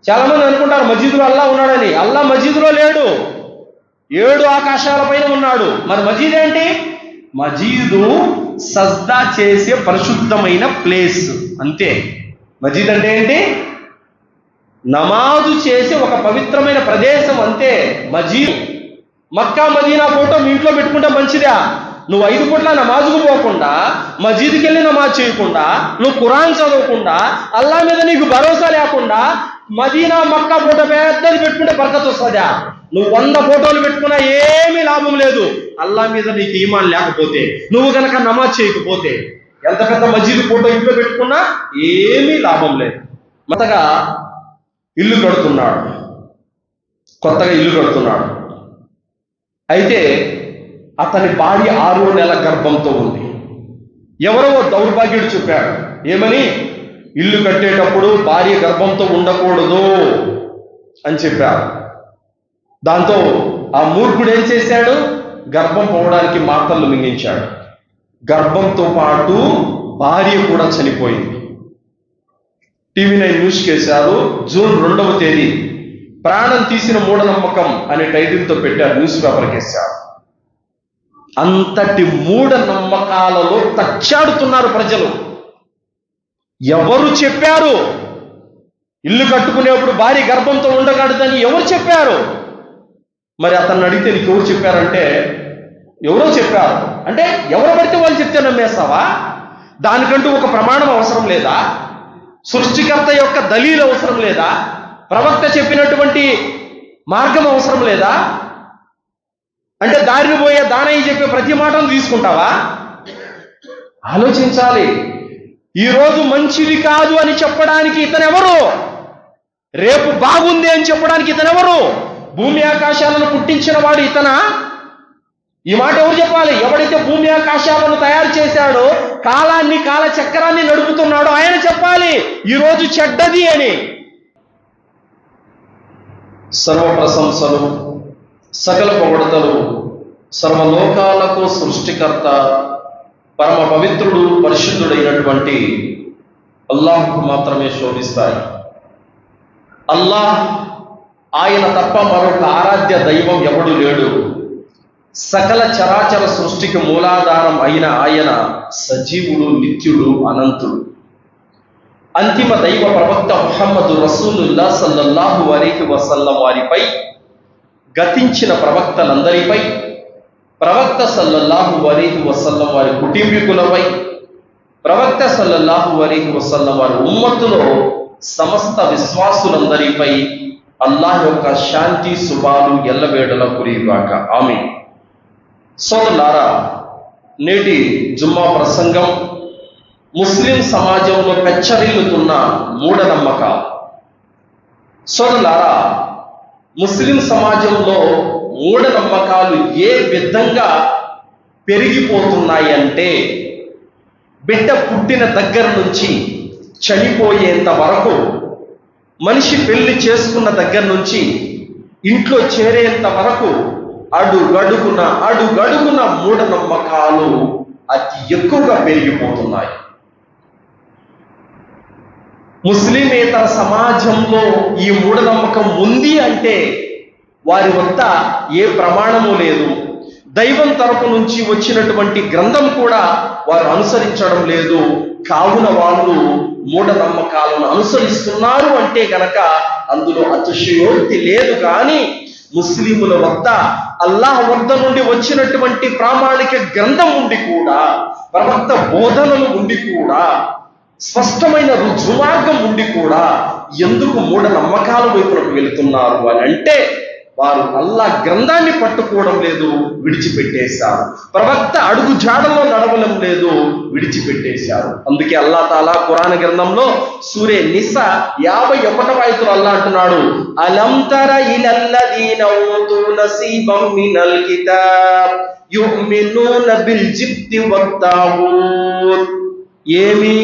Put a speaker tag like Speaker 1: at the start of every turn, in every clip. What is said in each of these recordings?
Speaker 1: చాలా మంది అనుకుంటారు మజీదులో అల్లా ఉన్నాడని. అల్లా మజీదులో లేడు, 7 ఆకాశాల పైన ఉన్నాడు. మరి మజీద్ ఏంటి? మజీదు సజ్దా చేసే పరిశుద్ధమైన ప్లేస్, అంతే. మజీద్ అంటే ఏంటి? నమాజు చేసే ఒక పవిత్రమైన ప్రదేశం, అంతే మజీద్. మక్కా మదీనా ఫోటో మీ ఇంట్లో పెట్టుకుంటే మంచిదా? నువ్వు 5 పూట్ల నమాజుకు పోకుండా, మజీద్కి వెళ్ళి నమాజ్ చేయకుండా, నువ్వు ఖురాన్ చదవకుండా, అల్లా మీద నీకు భరోసా లేకుండా మదీనా మక్కా ఫోటో పెద్దది పెట్టుకుంటే బరకత్ వస్తుందా? నువ్వు 100 ఫోటోలు పెట్టుకున్నా ఏమీ లాభం లేదు. అల్లా మీద నీకు ఈమాన్ లేకపోతే, నువ్వు గనక నమాజ్ చేయకపోతే, ఎంత పెద్ద మజీద్ ఫోటో ఇంట్లో పెట్టుకున్నా ఏమీ లాభం లేదు. కొత్తగా ఇల్లు కడుతున్నాడు. అయితే అతని భార్య 6వ నెల గర్భంతో ఉంది. ఎవరో దౌర్భాగ్యుడు చెప్పాడు, ఏమని? ఇల్లు కట్టేటప్పుడు భార్య గర్భంతో ఉండకూడదు అని చెప్పారు. దాంతో ఆ మూర్ఖుడు ఏం చేశాడు? గర్భం పోవడానికి మాటలు మింగించాడు. గర్భంతో పాటు భార్య కూడా చనిపోయింది. TV9 news కేసారు. జూన్ 2వ తేదీ ప్రాణం తీసిన మూఢనమ్మకం అనే టైటిల్తో పెట్టారు, న్యూస్ పేపర్ కేసారు. అంతటి మూఢనమ్మకాలలో తచ్చాడుతున్నారు ప్రజలు. ఎవరు చెప్పారు ఇల్లు కట్టుకునేప్పుడు భార్య గర్భంతో ఉండకూడదని? ఎవరు చెప్పారు? మరి అతన్ని అడిగితే నీకు ఎవరు చెప్పారంటే, ఎవరో చెప్పారు అంటే ఎవరు పడితే వాళ్ళు చెప్తే నమ్మేస్తావా? దానికంటూ ఒక ప్రమాణం అవసరం లేదా? సృష్టికర్త యొక్క దలీలు అవసరం లేదా? ప్రవక్త చెప్పినటువంటి మార్గం అవసరం లేదా? అంటే దారిని పోయే దానయ్య చెప్పే ప్రతి మాటను తీసుకుంటావా? ఆలోచించాలి. ఈరోజు మంచిది కాదు అని చెప్పడానికి ఇతనెవరు? రేపు బాగుంది అని చెప్పడానికి ఇతనెవరు? భూమి ఆకాశాలను పుట్టించిన వాడు ఇతనా? ఈ మాట ఎవరు చెప్పాలి? ఎవడైతే భూమి ఆకాశాలను తయారు చేశాడో, కాలాన్ని కాల చక్రాన్ని నడుపుతున్నాడో ఆయన చెప్పాలి ఈరోజు చెడ్డది అని. సర్వ ప్రశంసలు, సకల పొగడతలు సర్వలోకాలకు సృష్టికర్త, పరమ పవిత్రుడు, పరిశుద్ధుడైనటువంటి అల్లాహ్కు మాత్రమే శోభిస్తాయి. అల్లాహ్, ఆయన తప్ప మరొక ఆరాధ్య దైవం ఎవడు లేడు. సకల చరాచర సృష్టికి మూలాధారం అయిన ఆయన సజీవుడు, నిత్యుడు, అనంతుడు. అంతిమ దైవ ప్రవక్త ముహమ్మదు రసూలుల్లా సల్లల్లాహు అలైహి వసల్లం వారిపై, గతించిన ప్రవక్తలందరిపై, ప్రవక్త సల్లల్లాహు అలైహి వసల్లం వారి కుటుంబీకులపై, ప్రవక్త సల్లల్లాహు అలైహి వసల్లం వారి ఉమ్మత్తులో సమస్త విశ్వాసులందరిపై అల్లాహ్ యొక్క శాంతి శుభాలు ఎల్లవేళలా కురియుగాక. ఆమీన్. సోదరులారా, నేటి జుమ్మా ప్రసంగం ముస్లిం సమాజంలో పెచ్చరిల్లుతున్న మూఢనమ్మకాలు. సోదరులారా, ముస్లిం సమాజంలో మూఢనమ్మకాలు ఏ విధంగా పెరిగిపోతున్నాయంటే, బిడ్డ పుట్టిన దగ్గర నుంచి చనిపోయేంత వరకు, మనిషి పెళ్లి చేసుకున్న దగ్గర నుంచి ఇంట్లో చేరేంత వరకు అడుగడుగున మూఢనమ్మకాలు అతి ఎక్కువగా పెరిగిపోతున్నాయి. ముస్లిమేతర సమాజంలో ఈ మూఢనమ్మకం ఉంది అంటే వారి వద్ద ఏ ప్రమాణము లేదు, దైవం తరపు నుంచి వచ్చినటువంటి గ్రంథం కూడా వారు అనుసరించడం లేదు. కావున వాళ్ళు మూఢనమ్మకాలను అనుసరిస్తున్నారు అంటే గనక అందులో అతిశయోక్తి లేదు. కానీ ముస్లిముల వద్ద అల్లాహ్ వద్ద నుండి వచ్చినటువంటి ప్రామాణిక గ్రంథం ఉండి కూడా, ప్రవక్త బోధనలు ఉండి కూడా, స్పష్టమైన రుజుమార్గం ఉండి కూడా ఎందుకు మూఢనమ్మకాల వైపునకు వెళుతున్నారు అని అంటే, వారు అల్లాహ్ గ్రంథాన్ని పట్టుకోవడం లేదు, విడిచిపెట్టేశారు. ప్రవక్త అడుగు జాడలో నడవడం లేదు, విడిచిపెట్టేశారు. అందుకే అల్లాహ్ తాలా ఖురాన్ గ్రంథంలో సూరే నిసా 51వ ఆయతులో అల్లాహ్ అంటున్నాడు, అలం తర ఇలల్లదీన ఊతూ నసీబం మినల్ కితాబ్ యుమినూన బిల్ జిబ్తి వత్తాగూత్. ఏమి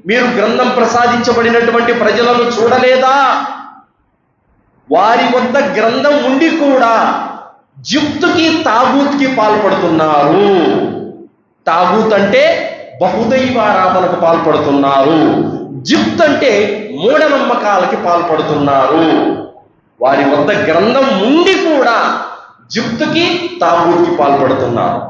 Speaker 1: మీరు గ్రంథం ప్రసాదించబడినటువంటి ప్రజలను చూడలేదా? వారి వద్ద గ్రంథం ఉండి కూడా జిప్తుకి, తాగూత్కి పాల్పడుతున్నారు. తాగూత్ అంటే బహుదైవారాధనకు పాల్పడుతున్నారు. జిప్త్ అంటే మూఢనమ్మకాలకి పాల్పడుతున్నారు. వారి వద్ద గ్రంథం ఉండి కూడా జిప్తుకి తాగుడికి పాల్పడుతున్నారు.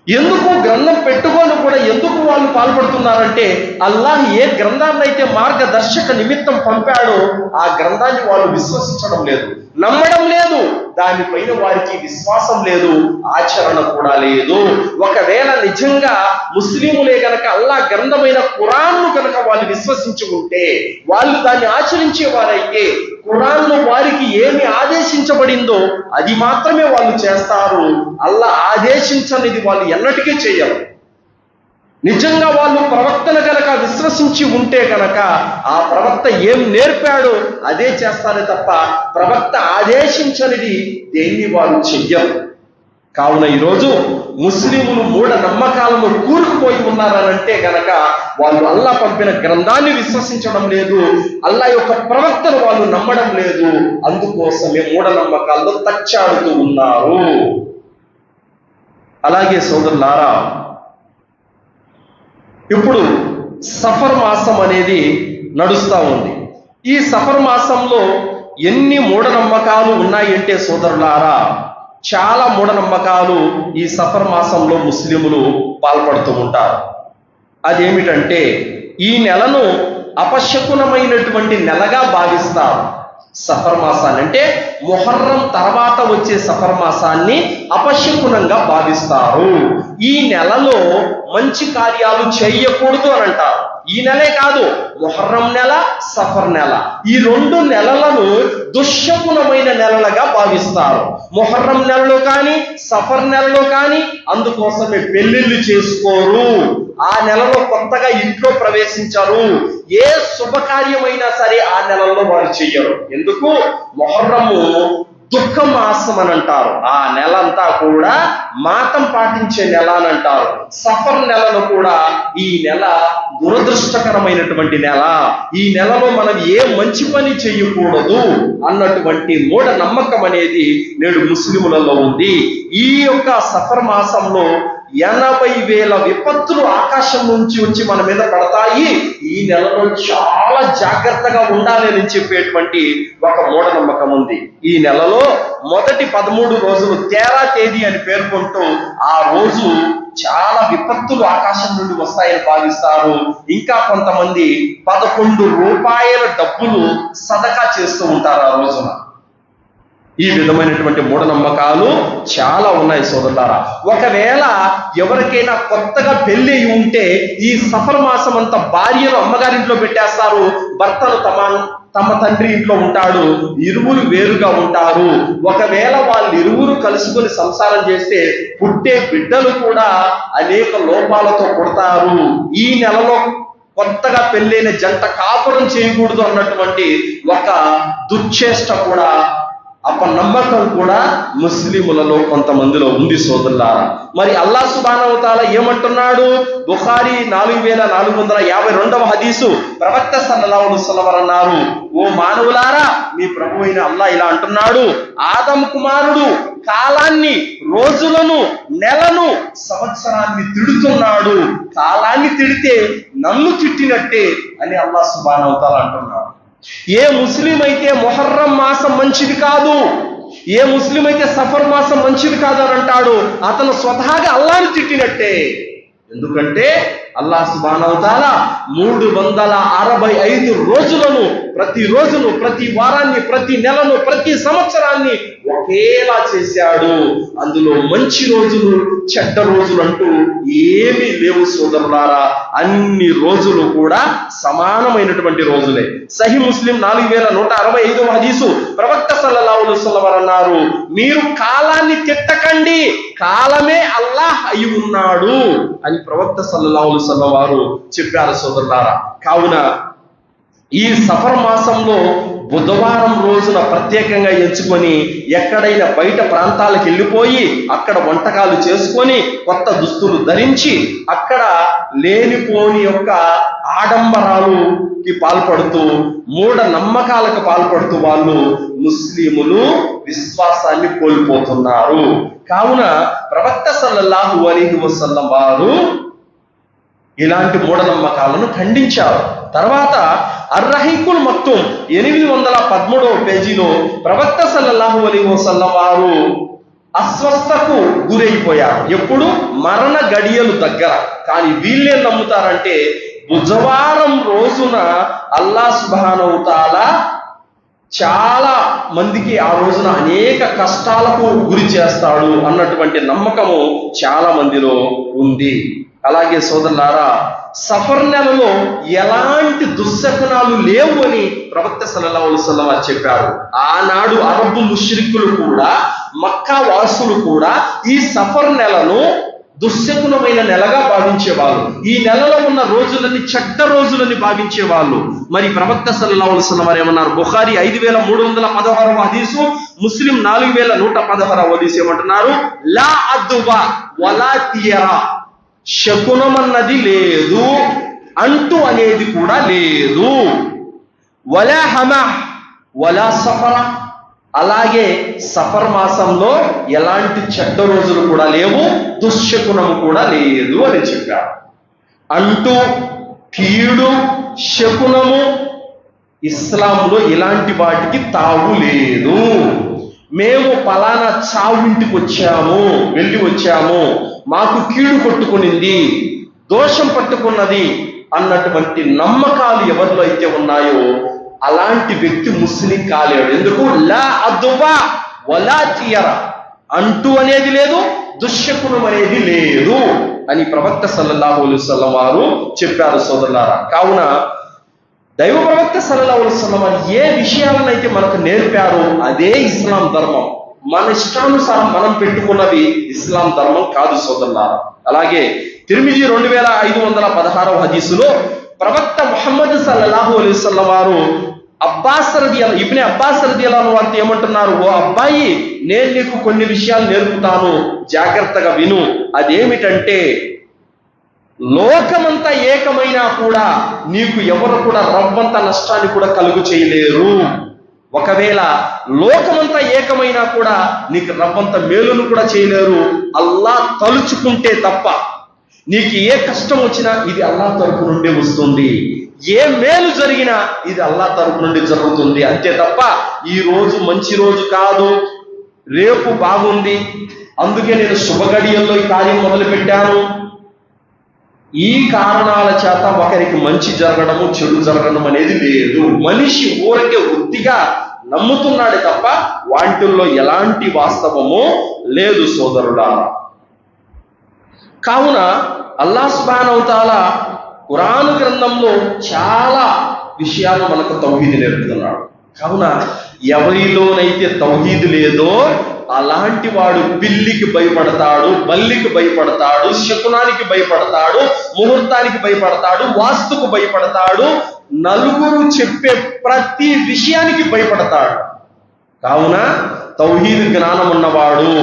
Speaker 1: ఎందుకు గ్రంథం పెట్టుకొని కూడా ఎందుకు వాళ్ళు పాల్పడుతున్నారంటే, అల్లాహ్ ఏ గ్రంథాన్ని అయితే మార్గదర్శక నిమిత్తం పంపాడో ఆ గ్రంథాన్ని వాళ్ళు విశ్వసించడం లేదు, నమ్మడం లేదు, దానిపైన వారికి విశ్వాసం లేదు, ఆచరణ కూడా లేదు. ఒకవేళ నిజంగా ముస్లిములే గనక అల్లాహ్ గ్రంథమైన ఖురాన్ను కనుక వాళ్ళు విశ్వసించి ఉంటే, వాళ్ళు దాన్ని ఆచరించే వారైతే, ఖురాన్లో వారికి ఏమి ఆదేశించబడిందో అది మాత్రమే వాళ్ళు చేస్తారు. అల్లాహ్ ఆదేశించనిది వాళ్ళు ఎన్నటికీ చేయరు. నిజంగా వాళ్ళు ప్రవక్తను కనుక విశ్వసించి ఉంటే కనుక ఆ ప్రవక్త ఏం నేర్పాడో అదే చేస్తారే తప్ప ప్రవక్త ఆదేశించనిది దేన్ని వాళ్ళు చెయ్యరు. కావున ఈరోజు ముస్లింలు మూఢ నమ్మకాలను కూరుకుపోయి ఉన్నారనంటే గనక వాళ్ళు అల్లా పంపిన గ్రంథాన్ని విశ్వసించడం లేదు, అల్లా యొక్క ప్రవక్తను వాళ్ళు నమ్మడం లేదు. అందుకోసమే మూఢనమ్మకాల్లో తచ్చాడుతూ ఉన్నారు. అలాగే సోదరులారా, ఇప్పుడు సఫర్ మాసం అనేది నడుస్తూ ఉంది. ఈ సఫర్ మాసంలో ఎన్ని మూఢనమ్మకాలు ఉన్నాయంటే సోదరులారా, చాలా మూఢనమ్మకాలు ఈ సఫర్ మాసంలో ముస్లిములు పాల్పడుతూ ఉంటారు. అదేమిటంటే, ఈ నెలను అపశకునమైనటువంటి నెలగా భావిస్తారు. సఫర్ మాసాన్ని అంటే మొహర్రం తర్వాత వచ్చే సఫర్ మాసాన్ని అపశకునంగా భావిస్తారు. ఈ నెలలో మంచి కార్యాలు చేయకూడదు అని అంటారు. ఈ నెలే కాదు, మొహర్రం నెల, సఫర్ నెల, ఈ రెండు నెలలను దుశ్శకునమైన నెలలుగా భావిస్తారు. మొహర్రం నెలలో కానీ సఫర్ నెలలో కానీ అందుకోసమే పెళ్లిళ్ళు చేసుకోరు, ఆ నెలలో కొత్తగా ఇంట్లో ప్రవేశించరు, ఏ శుభకార్యమైనా సరే ఆ నెలలో వారు చెయ్యరు. ఎందుకు? మొహర్రము దుఃఖ మాసం అని అంటారు. ఆ నెల అంతా కూడా మాతం పాటించే నెల అని అంటారు. సఫర్ నెలను కూడా ఈ నెల దురదృష్టకరమైనటువంటి నెల, ఈ నెలలో మనం ఏ మంచి పని చేయకూడదు అన్నటువంటి మూఢ నమ్మకం అనేది నేడు ముస్లిములలో ఉంది. ఈ యొక్క సఫర్ మాసంలో 80,000 విపత్తులు ఆకాశం నుంచి వచ్చి మన మీద పడతాయి. ఈ నెలలో చాలా జాగ్రత్తగా ఉండాలి అని చెప్పేటువంటి ఒక మూఢనమ్మకం ఉంది. ఈ నెలలో మొదటి 13 రోజులు తేరా తేదీ అని పేర్కొంటూ ఆ రోజు చాలా విపత్తులు ఆకాశం నుండి వస్తాయని భావిస్తారు. ఇంకా కొంతమంది 11 రూపాయల డబ్బులు సదకా చేస్తూ ఉంటారు ఆ రోజున. ఈ విధమైనటువంటి మూఢనమ్మకాలు చాలా ఉన్నాయి సోదరులారా. ఒకవేళ ఎవరికైనా కొత్తగా పెళ్లి ఉంటే ఈ సఫర్ మాసం అంతా భార్యను అమ్మగారింట్లో పెట్టేస్తారు, భర్తను తమ తండ్రి ఇంట్లో ఉంటాడు, ఇరువురు వేరుగా ఉంటారు. ఒకవేళ వాళ్ళు ఇరువురు కలుసుకొని సంసారం చేస్తే పుట్టే బిడ్డలు కూడా అనేక లోపాలతో పుడతారు. ఈ నెలలో కొత్తగా పెళ్ళైన జంట కాపురం చేయకూడదు అన్నటువంటి ఒక దుశ్చేష్ట కూడా, అపనమ్మకం కూడా ముస్లిములలో కొంతమందిలో ఉంది సోదరులారా. మరి అల్లాహ్ సుబ్హానహు వ తఆలా ఏమంటున్నాడు? బుఖారీ 4452వ హదీసు, ప్రవక్త సల్లల్లాహు అలైహి వసల్లం అన్నారు, ఓ మానవులారా, మీ ప్రభు అయిన అల్లాహ్ ఇలా అంటున్నాడు, ఆదం కుమారుడు కాలాన్ని, రోజులను, నెలను, సంవత్సరాన్ని తిడుతున్నాడు. కాలాన్ని తిడితే నన్ను తిట్టినట్టే అని అల్లాహ్ సుబ్హానహు వ తఆలా అంటున్నాడు. ఏ ముస్లిం అయితే మొహర్రం మాసం మంచిది కాదు, ఏ ముస్లిం అయితే సఫర్ మాసం మంచిది కాదు అని అంటాడు, అతను స్వతహాగా అల్లాహ్ని తిట్టినట్టే. ఎందుకంటే అల్లాహ్ సుబ్హానహు వ తఆలా 365 రోజులను, ప్రతి రోజును, ప్రతి వారాన్ని, ప్రతి నెలను, ప్రతి సంవత్సరాన్ని ఒకేలా చేశాడు. అందులో మంచి రోజులు, చెడ్డ రోజులు అంటూ ఏమీ లేవు సోదరులారా. అన్ని రోజులు కూడా సమానమైనటువంటి రోజులే. సహీ ముస్లిం 4165వ హదీసు, ప్రవక్త సల్లల్లాహు అలైహి వసల్లం అన్నారు, మీరు కాలాన్ని తిట్టకండి, కాలమే అల్లాహ్ అయి ఉన్నాడు అని ప్రవక్త సల్లల్లాహు అలైహి వసల్లం వారు చెప్పారు సోదరులారా. కావున ఈ సఫర్ మాసంలో బుధవారం రోజున ప్రత్యేకంగా ఎంచుకొని ఎక్కడైనా బయట ప్రాంతాలకు వెళ్ళిపోయి అక్కడ వంటకాలు చేసుకొని కొత్త దుస్తులు ధరించి అక్కడ లేనిపోని యొక్క ఆడంబరాలుకి పాల్పడుతూ, మూఢ నమ్మకాలకు పాల్పడుతూ వాళ్ళు ముస్లిములు విశ్వాసాన్ని కోల్పోతున్నారు. కావున ప్రవక్త సల్లల్లాహు అలైహి వసల్లం వారు ఇలాంటి మూఢనమ్మకాలను ఖండించారు. తర్వాత అర్రహీకుల్ మక్తుమ్ 813వ పేజీలో ప్రవక్త సల్లల్లాహు అలైహి వసల్లం వారు అస్వస్థకు గురైపోయారు. ఎప్పుడు? మరణ గడియలు దగ్గర. కానీ వీళ్ళేం నమ్ముతారంటే బుధవారం రోజున అల్లాహ్ సుబ్హానహు వ తఆలా చాలా మందికి ఆ రోజున అనేక కష్టాలకు గురి చేస్తాడు అన్నటువంటి నమ్మకము చాలా మందిలో ఉంది. అలాగే సోదరులారా, సఫర్ నెలలో ఎలాంటి దుశ్శకునాలు లేవు అని ప్రవక్త సల్లల్లాహు అలైహి వసల్లం వారు చెప్పారు. ఆనాడు అరబ్ ముష్రికులు కూడా, మక్కా వాసులు కూడా ఈ సఫర్ నెలను దుశ్శకునమైన నెలగా భావించేవాళ్ళు. ఈ నెలలో ఉన్న రోజులని చెడ్డ రోజులని భావించేవాళ్ళు. మరి ప్రవక్త సల్లల్లాహు అలైహి వసల్లం వారు ఏమన్నారు? బుఖారీ 5316వ హదీసు, ముస్లిం 4116వ హదీసు ఏమంటున్నారు? లా అద్వా వలా తియరా, శకునం అన్నది లేదు, అంటు అనేది కూడా లేదు. వలా హమ వలా సఫర, అలాగే సఫర్ మాసంలో ఎలాంటి చెడ్డ రోజులు కూడా లేవు, దుశ్శకునము కూడా లేదు అని చెప్పారు. అంటూ కీడు, శకునము ఇస్లాంలో ఇలాంటి వాటికి తావు లేదు. మేము పలానా చావు ఇంటికి వెళ్ళి వచ్చాము, మాకు కీడు కొట్టుకునింది, దోషం పట్టుకున్నది అన్నటువంటి నమ్మకాలు ఎవరిలో అయితే ఉన్నాయో అలాంటి వ్యక్తి ముస్లిం కాలేడు. ఎందుకు? లా అద్వా వలా తియరా, అంటూ అనేది లేదు, దుశ్శకునం అనేది లేదు అని ప్రవక్త సల్లల్లాహు అలైహి వసల్లం వారు చెప్పారు. సోదరులారా, కావున దైవ ప్రవక్త సల్లల్లాహు అలైహి వసల్లం వారు ఏ విషయాలనైతే మనకు నేర్పారో అదే ఇస్లాం ధర్మం. మన ఇష్టానుసారం మనం పెట్టుకున్నది ఇస్లాం ధర్మం కాదు సోదరులారా. అలాగే తిర్మిజీ 2516వ హదీసులో ప్రవక్త ముహమ్మద్ సల్లల్లాహు అలైహి వసల్లం వారు ఇబ్నే అబ్బాస్ రదియల్లాహు అన్హు వారితో ఏమంటున్నారు? ఓ అబ్బాయి, నేను నీకు కొన్ని విషయాలు నేర్పుతాను, జాగ్రత్తగా విను. అదేమిటంటే, లోకమంతా ఏకమైనా కూడా నీకు ఎవరు కూడా రవ్వంత నష్టాన్ని కూడా కలుగు చేయలేరు. ఒకవేళ లోకమంతా ఏకమైనా కూడా నీకు రవ్వంత మేలును కూడా చేయలేరు, అల్లాహ్ తలుచుకుంటే తప్ప. నీకు ఏ కష్టం వచ్చినా ఇది అల్లాహ్ తరపు నుండి వస్తుంది, ఏ మేలు జరిగినా ఇది అల్లాహ్ తరపు నుండి జరుగుతుంది. అంతే తప్ప ఈ రోజు మంచి రోజు కాదు, రేపు బాగుంది, అందుకే నేను శుభగడియల్లో ఈ కార్యం మొదలు పెట్టాను, ఈ కారణాల చేత ఒకరికి మంచి జరగడము చెడు జరగడం అనేది లేదు. మనిషి ఊరకే వృత్తిగా నమ్ముతున్నాడే తప్ప వాటిల్లో ఎలాంటి వాస్తవము లేదు సోదరులారా. కావున అల్లాహ్ సుబ్హానహు వ తఆలా ఖురాన్ గ్రంథంలో చాలా విషయాలు మనకు తౌహీద్ నేర్పుతున్నాడు. కావున ఎవరిలోనైతే తౌహీద్ లేదో అలాంటి వాడు పిల్లికి భయపడతాడు, బల్లికి భయపడతాడు, శకునానికి భయపడతాడు, ముహూర్తానికి భయపడతాడు, వాస్తుకు భయపడతాడు, నలుగురు చెప్పే ప్రతి విషయానికి భయపడతాడు. కావున తౌహీద్ జ్ఞానం ఉన్నవాడు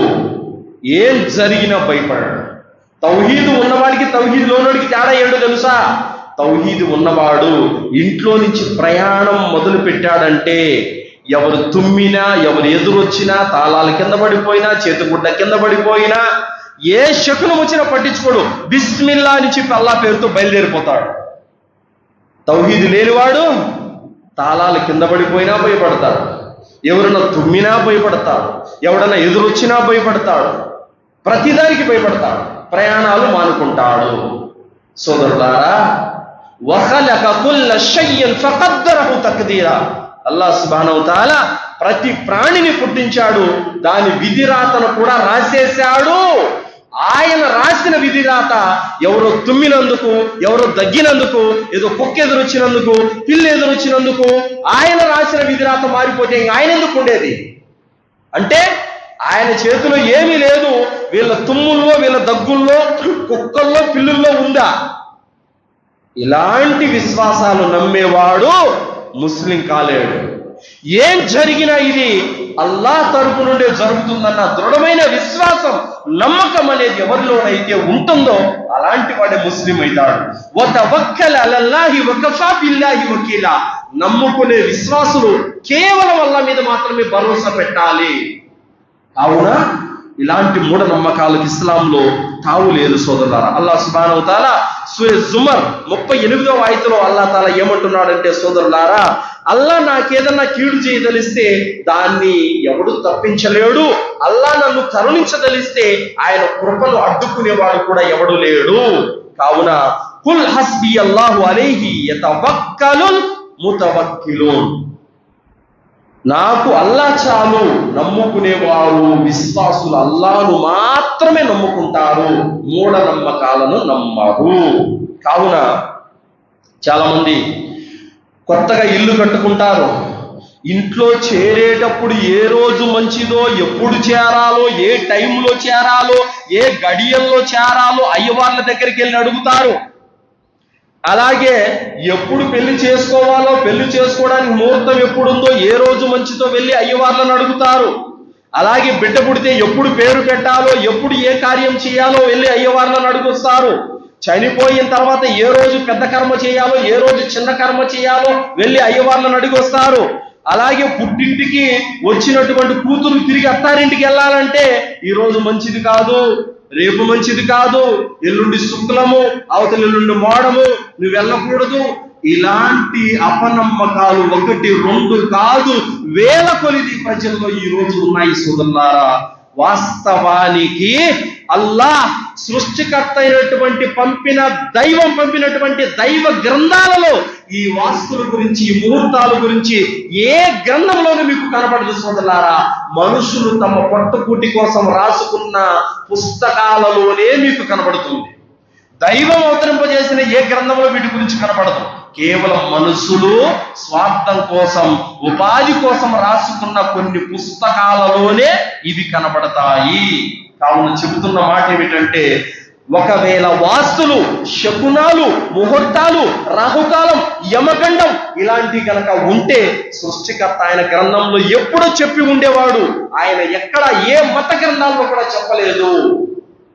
Speaker 1: ఏం జరిగినా భయపడడు. తౌహీదు ఉన్నవాడికి తౌహీదు లోనోడికి తేడా ఏంటో తెలుసా? తౌహీదు ఉన్నవాడు ఇంట్లో నుంచి ప్రయాణం మొదలు పెట్టాడంటే ఎవరు తుమ్మినా, ఎవరు ఎదురొచ్చినా, తాళాల కింద పడిపోయినా, చేతిగుడ్డ కింద పడిపోయినా, ఏ శకునం వచ్చినా పట్టించుకోడు, బిస్మిల్లా అని చెప్పి అల్లాహ్ పేరుతో బయలుదేరిపోతాడు. తౌహీదు లేనివాడు తాళాల కింద పడిపోయినా భయపడతాడు, ఎవరైనా తుమ్మినా భయపడతాడు, ఎవడన్నా ఎదురొచ్చినా భయపడతాడు, ప్రతిదానికి భయపడతాడు, ప్రయాణాలు మానుకుంటాడు. సోదరులారా, వఖలక కుల్ల షయ్యిన్ ఫఖద్దరహు తక్దీరా, అల్లాహ్ సుబ్హానహు వ తఆలా ప్రతి ప్రాణిని పుట్టించాడు, దాని విధిరాతను కూడా రాసేశాడు. ఆయన రాసిన విధిరాత ఎవరో తుమ్మినందుకు, ఎవరో దగ్గినందుకు, ఏదో కుక్క ఎదురొచ్చినందుకు, పిల్లి ఎదురొచ్చినందుకు ఆయన రాసిన విధిరాత మారిపోతే ఆయన ఎందుకు ఉండేది? అంటే ఆయన చేతిలో ఏమీ లేదు. వీళ్ళ తుమ్ముల్లో, వీళ్ళ దగ్గుల్లో, కుక్కల్లో, పిల్లుల్లో ఉందా? ఇలాంటి విశ్వాసాలు నమ్మేవాడు ముస్లిం కాలేడు. ఏం జరిగినా ఇది అల్లాహ్ తరపు నుండే జరుగుతుందన్న దృఢమైన విశ్వాసం, నమ్మకం అనేది ఎవరిలోనైతే ఉంటుందో అలాంటి వాడే ముస్లిం అవుతాడు. వతవక్కల్ అలల్లాహి వకఫా బిల్లాహి వకీలా, నమ్ముకునే విశ్వాసులు కేవలం అల్లాహ్ మీద మాత్రమే భరోసా పెట్టాలి. కావున ఇలాంటి మూఢనమ్మకాలకు ఇస్లాంలో తావు లేదు సోదరులారా. అల్లాహ్ సుబ్హానహు వ తఆలా సూరా జుమర్ 38వ ఆయతలో అల్లాహ్ తాలా ఏమంటున్నాడంటే, సోదరులారా, అల్లా నాకేదన్నా కీడు చేయదలిస్తే దాన్ని ఎవడు తప్పించలేడు. అల్లా నన్ను కరుణించదలిస్తే ఆయన కృపను అడ్డుకునేవాడు కూడా ఎవడు లేడు. కావున కుల్ హస్బి అల్లాహు అలైహి యతవక్కలుల్ ముతవక్కిలూన్, నాకు అల్లా చాలు, నమ్ముకునేవారు విశ్వాసులు అల్లాను మాత్రమే నమ్ముకుంటారు, మూఢనమ్మకాలను నమ్మరు. కావున చాలా మంది కొత్తగా ఇల్లు కట్టుకుంటారు. ఇంట్లో చేరేటప్పుడు ఏ రోజు మంచిదో, ఎప్పుడు చేరాలో, ఏ టైంలో చేరాలో, ఏ గడియల్లో చేరాలో అయ్యవార్ల దగ్గరికి వెళ్ళి అడుగుతారు. అలాగే ఎప్పుడు పెళ్లి చేసుకోవాలో, పెళ్లి చేసుకోవడానికి ముహూర్తం ఎప్పుడుందో, ఏ రోజు మంచిదో వెళ్ళి అయ్యవార్లను అడుగుతారు. అలాగే బిడ్డ పుడితే ఎప్పుడు పేరు పెట్టాలో, ఎప్పుడు ఏ కార్యం చేయాలో వెళ్ళి అయ్యవార్లను అడుగుస్తారు. చనిపోయిన తర్వాత ఏ రోజు పెద్ద కర్మ చేయాలో, ఏ రోజు చిన్న కర్మ చేయాలో వెళ్ళి అయ్యవార్లను అడిగొస్తారు. అలాగే పుట్టింటికి వచ్చినటువంటి కూతురు తిరిగి అత్తారింటికి వెళ్ళాలంటే ఈ రోజు మంచిది కాదు, రేపు మంచిది కాదు, ఎల్లుండి శుక్లము, అవతల ఎల్లుండి మోడము, నువ్వు వెళ్ళకూడదు. ఇలాంటి అపనమ్మకాలు 1, 2 కాదు, వేల కొలిది ప్రజల్లో ఈ రోజు ఉన్నాయి సోదరులారా. వాస్తవానికి అల్లాహ్ సృష్టికర్త అయినటువంటి దైవం పంపినటువంటి దైవ గ్రంథాలలో ఈ వాస్తుల గురించి, ఈ ముహూర్తాల గురించి ఏ గ్రంథంలోనూ మీకు కనపడదు సోదరులారా. మనుషులు తమ పొట్టకూటి కోసం రాసుకున్న పుస్తకాలలోనే మీకు కనబడుతుంది. దైవం అవతరింపజేసిన ఏ గ్రంథంలో వీటి గురించి కనపడదు. కేవలం మనుషులు స్వార్థం కోసం, ఉపాధి కోసం రాసుకున్న కొన్ని పుస్తకాలలోనే ఇవి కనబడతాయి. కావున చెబుతున్న మాట ఏమిటంటే, ఒకవేళ వాస్తులు, శకునాలు, ముహూర్తాలు, రాహుకాలం, యమగండం ఇలాంటివి కనుక ఉంటే సృష్టికర్త ఆయన గ్రంథంలో ఎప్పుడో చెప్పి ఉండేవాడు. ఆయన ఎక్కడ ఏ మత గ్రంథాల్లో కూడా చెప్పలేదు.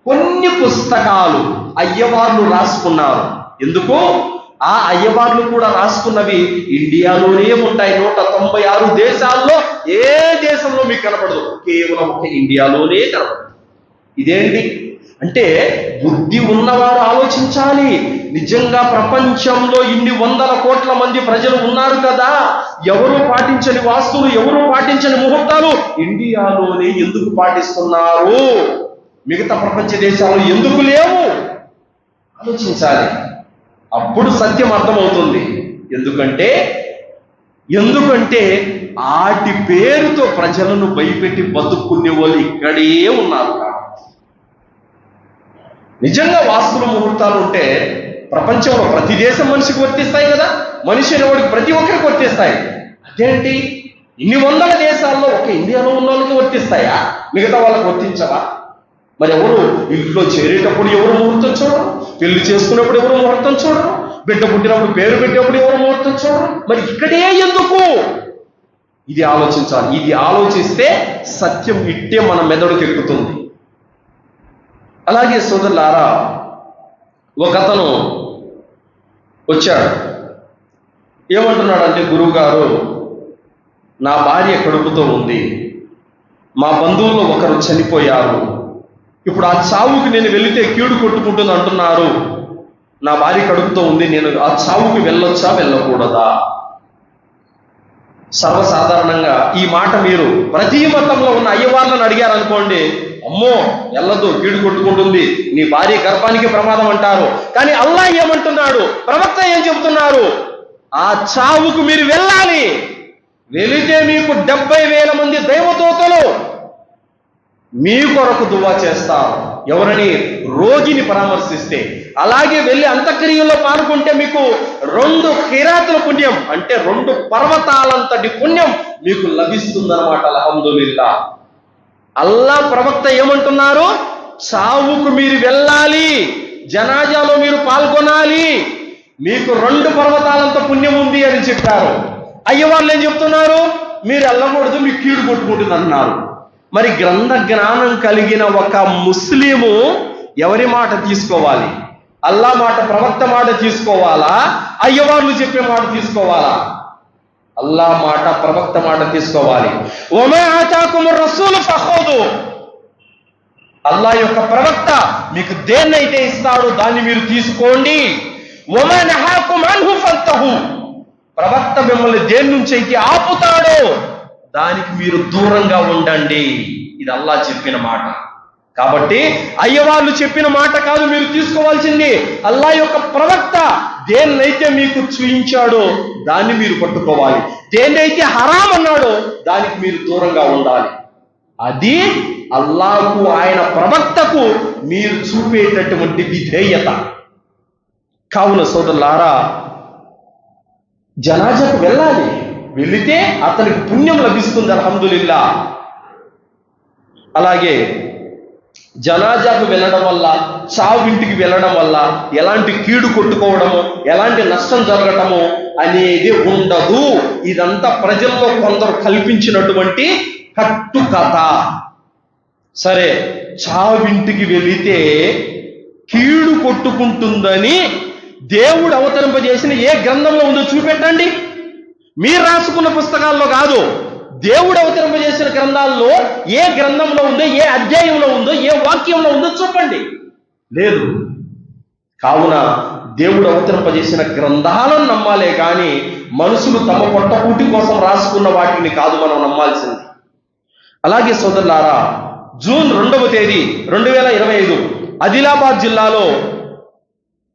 Speaker 1: కొన్ని పుస్తకాలు అయ్యవార్లు రాసుకున్నారు. ఎందుకు? ఆ అయ్యవార్లు కూడా రాసుకున్నవి ఇండియాలోనే ఉంటాయి. 196 దేశాల్లో ఏ దేశంలో మీకు కనపడదు, కేవలం ఒక ఇండియాలోనే కనపడదు. ఇదేంటి అంటే, బుద్ధి ఉన్నవారు ఆలోచించాలి. నిజంగా ప్రపంచంలో ఇన్ని 100 కోట్ల మంది ప్రజలు ఉన్నారు కదా, ఎవరు పాటించని వాస్తులు, ఎవరు పాటించని ముహూర్తాలు ఇండియాలోనే ఎందుకు పాటిస్తున్నారు? మిగతా ప్రపంచ దేశాలు ఎందుకు లేవు? ఆలోచించాలి. అప్పుడు సత్యం అర్థమవుతుంది. ఎందుకంటే ఆటి పేరుతో ప్రజలను భయపెట్టి బతుక్కునే వాళ్ళు ఇక్కడే ఉన్నారు. నిజంగా వాస్తుల ముహూర్తాలు ఉంటే ప్రపంచంలో ప్రతి దేశం మనిషికి వర్తిస్తాయి కదా, మనిషి అనేవాడికి ప్రతి ఒక్కరికి వర్తిస్తాయి. అదేంటి, ఇన్ని 100 దేశాల్లో ఒక ఇండియాలో ఉన్న వాళ్ళకి వర్తిస్తాయా, మిగతా వాళ్ళకి వర్తించవా? మరి ఎవరు ఇంట్లో చేరేటప్పుడు ఎవరు ముహూర్తం చూడరు, పెళ్లి చేసుకున్నప్పుడు ఎవరు ముహూర్తం చూడరు, బిడ్డ పుట్టినప్పుడు పేరు పెట్టేప్పుడు ఎవరు ముహూర్తం చూడరు? మరి ఇక్కడే ఎందుకు? ఇది ఆలోచించాలి. ఇది ఆలోచిస్తే సత్యం ఇట్టే మన మెదడుకు ఎక్కుతుంది. అలాగే సోదరులారా, ఒకతను వచ్చాడు. ఏమంటున్నాడంటే, గురువు గారు, నా భార్య కడుపుతో ఉంది, మా బంధువుల్లో ఒకరు చనిపోయారు, ఇప్పుడు ఆ చావుకి నేను వెళితే కీడు కొట్టుకుంటుంది అంటున్నారు. నా భార్య కడుపుతో ఉంది, నేను ఆ చావుకి వెళ్ళొచ్చా వెళ్ళకూడదా? సర్వసాధారణంగా ఈ మాట మీరు ప్రతి మతంలో ఉన్న అయ్యవార్లను అడిగారనుకోండి, అమ్మో వెళ్ళదు, కీడు కొట్టుకుంటుంది, నీ భార్య గర్భానికి ప్రమాదం అంటారు. కానీ అల్లాహ్ ఏమంటున్నాడు, ప్రవక్త ఏం చెబుతున్నారు? ఆ చావుకు మీరు వెళ్ళాలి. వెళితే మీకు 70,000 మంది దైవదూతలు మీ కొరకు దువా చేస్తారు. ఎవరని? రోగిని పరామర్శిస్తే. అలాగే వెళ్ళి అంత్యక్రియల్లో పాల్గొంటే మీకు 2 ఖిరాతుల పుణ్యం, అంటే 2 పర్వతాలంతటి పుణ్యం మీకు లభిస్తుందన్నమాట. అల్హమ్దులిల్లా. అల్లాహ్ ప్రవక్త ఏమంటున్నారు? చావుకు మీరు వెళ్ళాలి, జనాజాలో మీరు పాల్గొనాలి, మీకు 2 పర్వతాలంత పుణ్యం ఉంది అని చెప్పారు. అయ్యవాళ్ళు ఏం చెప్తున్నారు? మీరు వెళ్ళకూడదు, మీకు కీడు కొట్టుకుంటుంది అన్నారు. మరి గ్రంథ జ్ఞానం కలిగిన ఒక ముస్లిము ఎవరి మాట తీసుకోవాలి? అల్లా మాట, ప్రవక్త మాట తీసుకోవాలా, అయ్యవార్లు చెప్పే మాట తీసుకోవాలా? అల్లా మాట, ప్రవక్త మాట తీసుకోవాలి. వమా ఆతాకుముర్ రసూలు ఫఖుదు. అల్లా యొక్క ప్రవక్త మీకు దేన్నైతే ఇస్తాడో దాన్ని మీరు తీసుకోండి. వమా నహాకుమ్ అన్హు ఫంతహు, ప్రవక్త మిమ్మల్ని దేని నుంచి అయితే ఆపుతాడో దానికి మీరు దూరంగా ఉండండి. ఇది అల్లా చెప్పిన మాట. కాబట్టి అయ్యవాళ్ళు చెప్పిన మాట కాదు మీరు తీసుకోవాల్సింది. అల్లా యొక్క ప్రవక్త దేన్నైతే మీకు చూయించాడో దాన్ని మీరు పట్టుకోవాలి. దేన్నైతే హరాం అన్నాడో దానికి మీరు దూరంగా ఉండాలి. అది అల్లాహకు ఆయన ప్రవక్తకు మీరు చూపేటటువంటి విధేయత. కావున సోదరులారా, జనాజాకు వెళ్ళాలి. వెళితే అతనికి పుణ్యం లభిస్తుంది, అల్హమ్దులిల్లా. అలాగే జనాజాకు వెళ్ళడం వల్ల, చావింటికి వెళ్ళడం వల్ల ఎలాంటి కీడు కొట్టుకోవడము, ఎలాంటి నష్టం జరగటము అనేది ఉండదు. ఇదంతా ప్రజల్లో కొందరు కల్పించినటువంటి కట్టు కథ. సరే, చావింటికి వెళితే కీడు కొట్టుకుంటుందని దేవుడు అవతరింపజేసిన ఏ గ్రంథంలో ఉందో చూపెట్టండి. మీరు రాసుకున్న పుస్తకాల్లో కాదు, దేవుడు అవతరింపజేసిన గ్రంథాల్లో ఏ గ్రంథంలో ఉందో, ఏ అధ్యాయంలో ఉందో, ఏ వాక్యంలో ఉందో చూపండి. లేదు. కావున దేవుడు అవతరింపజేసిన గ్రంథాలను నమ్మాలే కానీ మనుషులు తమ పొట్టకూటి కోసం రాసుకున్న వాటిని కాదు మనం నమ్మాల్సింది. అలాగే సోదరులారా, జూన్ 2వ తేదీ 2025 ఆదిలాబాద్ జిల్లాలో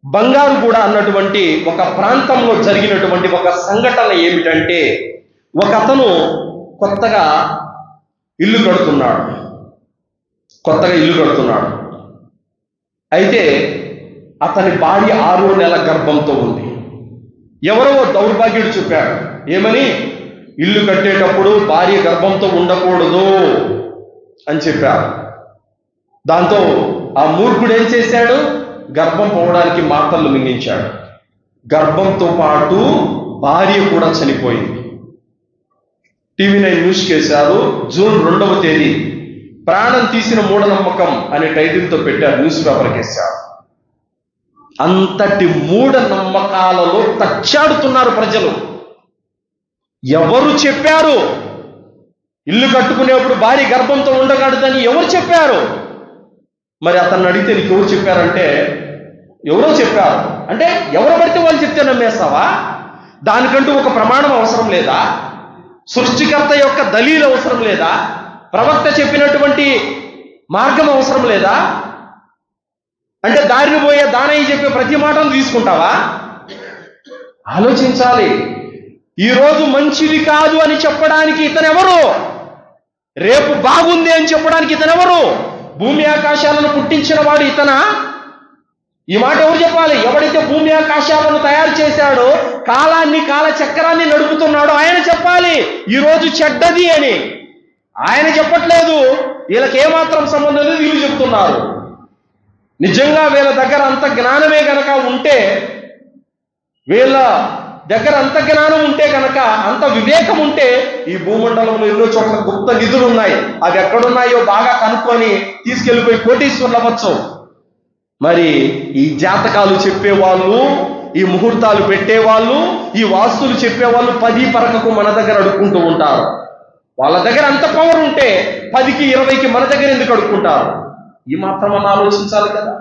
Speaker 1: బంగారుగూడ అన్నటువంటి ఒక ప్రాంతంలో జరిగినటువంటి ఒక సంఘటన ఏమిటంటే, ఒక అతను కొత్తగా ఇల్లు కడుతున్నాడు. అయితే అతని భార్య 6వ నెల గర్భంతో ఉంది. ఎవరో దౌర్భాగ్యుడు చెప్పాడు, ఏమని, ఇల్లు కట్టేటప్పుడు భార్య గర్భంతో ఉండకూడదు అని చెప్పారు. దాంతో ఆ మూర్ఖుడు ఏం చేశాడు, గర్భం పోవడానికి మాత్రలు మింగించాడు. గర్భంతో పాటు భార్య కూడా చనిపోయింది. TV9 news కేశారు. జూన్ 2వ తేదీ ప్రాణం తీసిన మూఢనమ్మకం అనే టైటిల్తో పెట్టారు, న్యూస్ పేపర్ కేశారు. అంతటి మూఢనమ్మకాలలో తచ్చాడుతున్నారు ప్రజలు. ఎవరు చెప్పారు ఇల్లు కట్టుకునేప్పుడు భార్య గర్భంతో ఉండకూడదని? ఎవరు చెప్పారు? మరి అతన్ని అడిగితే నీకు ఎవరు చెప్పారంటే, ఎవరో చెప్పారు అంటే ఎవరు పడితే వాళ్ళు చెప్తే నమ్మేస్తావా? దానికంటూ ఒక ప్రమాణం అవసరం లేదా? సృష్టికర్త యొక్క దలీలు అవసరం లేదా? ప్రవక్త చెప్పినటువంటి మార్గం అవసరం లేదా? అంటే దారిని పోయే దానయ్య చెప్పే ప్రతి మాటను తీసుకుంటావా? ఆలోచించాలి. ఈరోజు మంచిది కాదు అని చెప్పడానికి ఇతనెవరు? రేపు బాగుంది అని చెప్పడానికి ఇతనెవరు? భూమి ఆకాశాలను పుట్టించిన వాడు ఇతనా? ఈ మాట ఎవరు చెప్పాలి? ఎవడైతే భూమి ఆకాశాలను తయారు చేశాడో, కాలాన్ని, కాల చక్రాన్ని నడుపుతున్నాడో ఆయన చెప్పాలి ఈరోజు చెడ్డది అని. ఆయన చెప్పట్లేదు. వీళ్ళకి ఏమాత్రం సంబంధం లేదు, వీళ్ళు చెప్తున్నారు. నిజంగా వీళ్ళ దగ్గర అంత జ్ఞానమే గనక ఉంటే, వీళ్ళ దగ్గర అంత జ్ఞానం ఉంటే కనుక, అంత వివేకం ఉంటే, ఈ భూమండలంలో ఎన్నో చోట్ల గుప్త నిధులు ఉన్నాయి. అవి ఎక్కడున్నాయో బాగా కనుక్కొని తీసుకెళ్ళిపోయి కోటీశ్వరులు అవ్వచ్చు. మరి ఈ జాతకాలు చెప్పేవాళ్ళు, ఈ ముహూర్తాలు పెట్టేవాళ్ళు, ఈ వాస్తులు చెప్పేవాళ్ళు 10 పరకకు మన దగ్గర అడుక్కుంటూ ఉంటారు. వాళ్ళ దగ్గర అంత పవర్ ఉంటే 10కి 20కి మన దగ్గర ఎందుకు అడుక్కుంటారు? ఈ మాత్రం మనం ఆలోచించాలి కదా.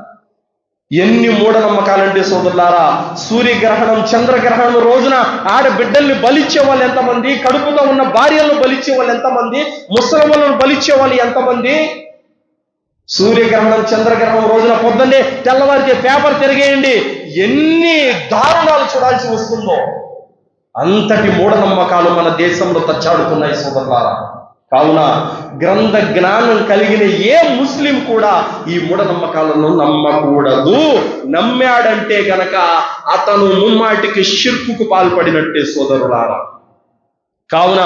Speaker 1: ఎన్ని మూఢనమ్మకాలంటే సోదరులారా, సూర్యగ్రహణం, చంద్రగ్రహణం రోజున ఆడబిడ్డల్ని బలిచ్చే వాళ్ళు ఎంతమంది, కడుపుతో ఉన్న భార్యలను బలిచ్చే వాళ్ళు ఎంతమంది, ముసలమ్మలను బలిచ్చే వాళ్ళు ఎంతమంది. సూర్యగ్రహణం, చంద్రగ్రహణం రోజున పొద్దున్నే తెల్లవారితే పేపర్ తిరిగేయండి, ఎన్ని దారుణాలు చూడాల్సి వస్తుందో. అంతటి మూఢనమ్మకాలు మన దేశంలో తచ్చాడుతున్నాయి సోదరులారా. కావున గ్రంథ జ్ఞానం కలిగిన ఏ ముస్లిం కూడా ఈ మూఢనమ్మకాలను నమ్మకూడదు. నమ్మాడంటే గనక అతను ముమ్మాటికి షిర్కుకు పాల్పడినట్టే సోదరులారా. కావున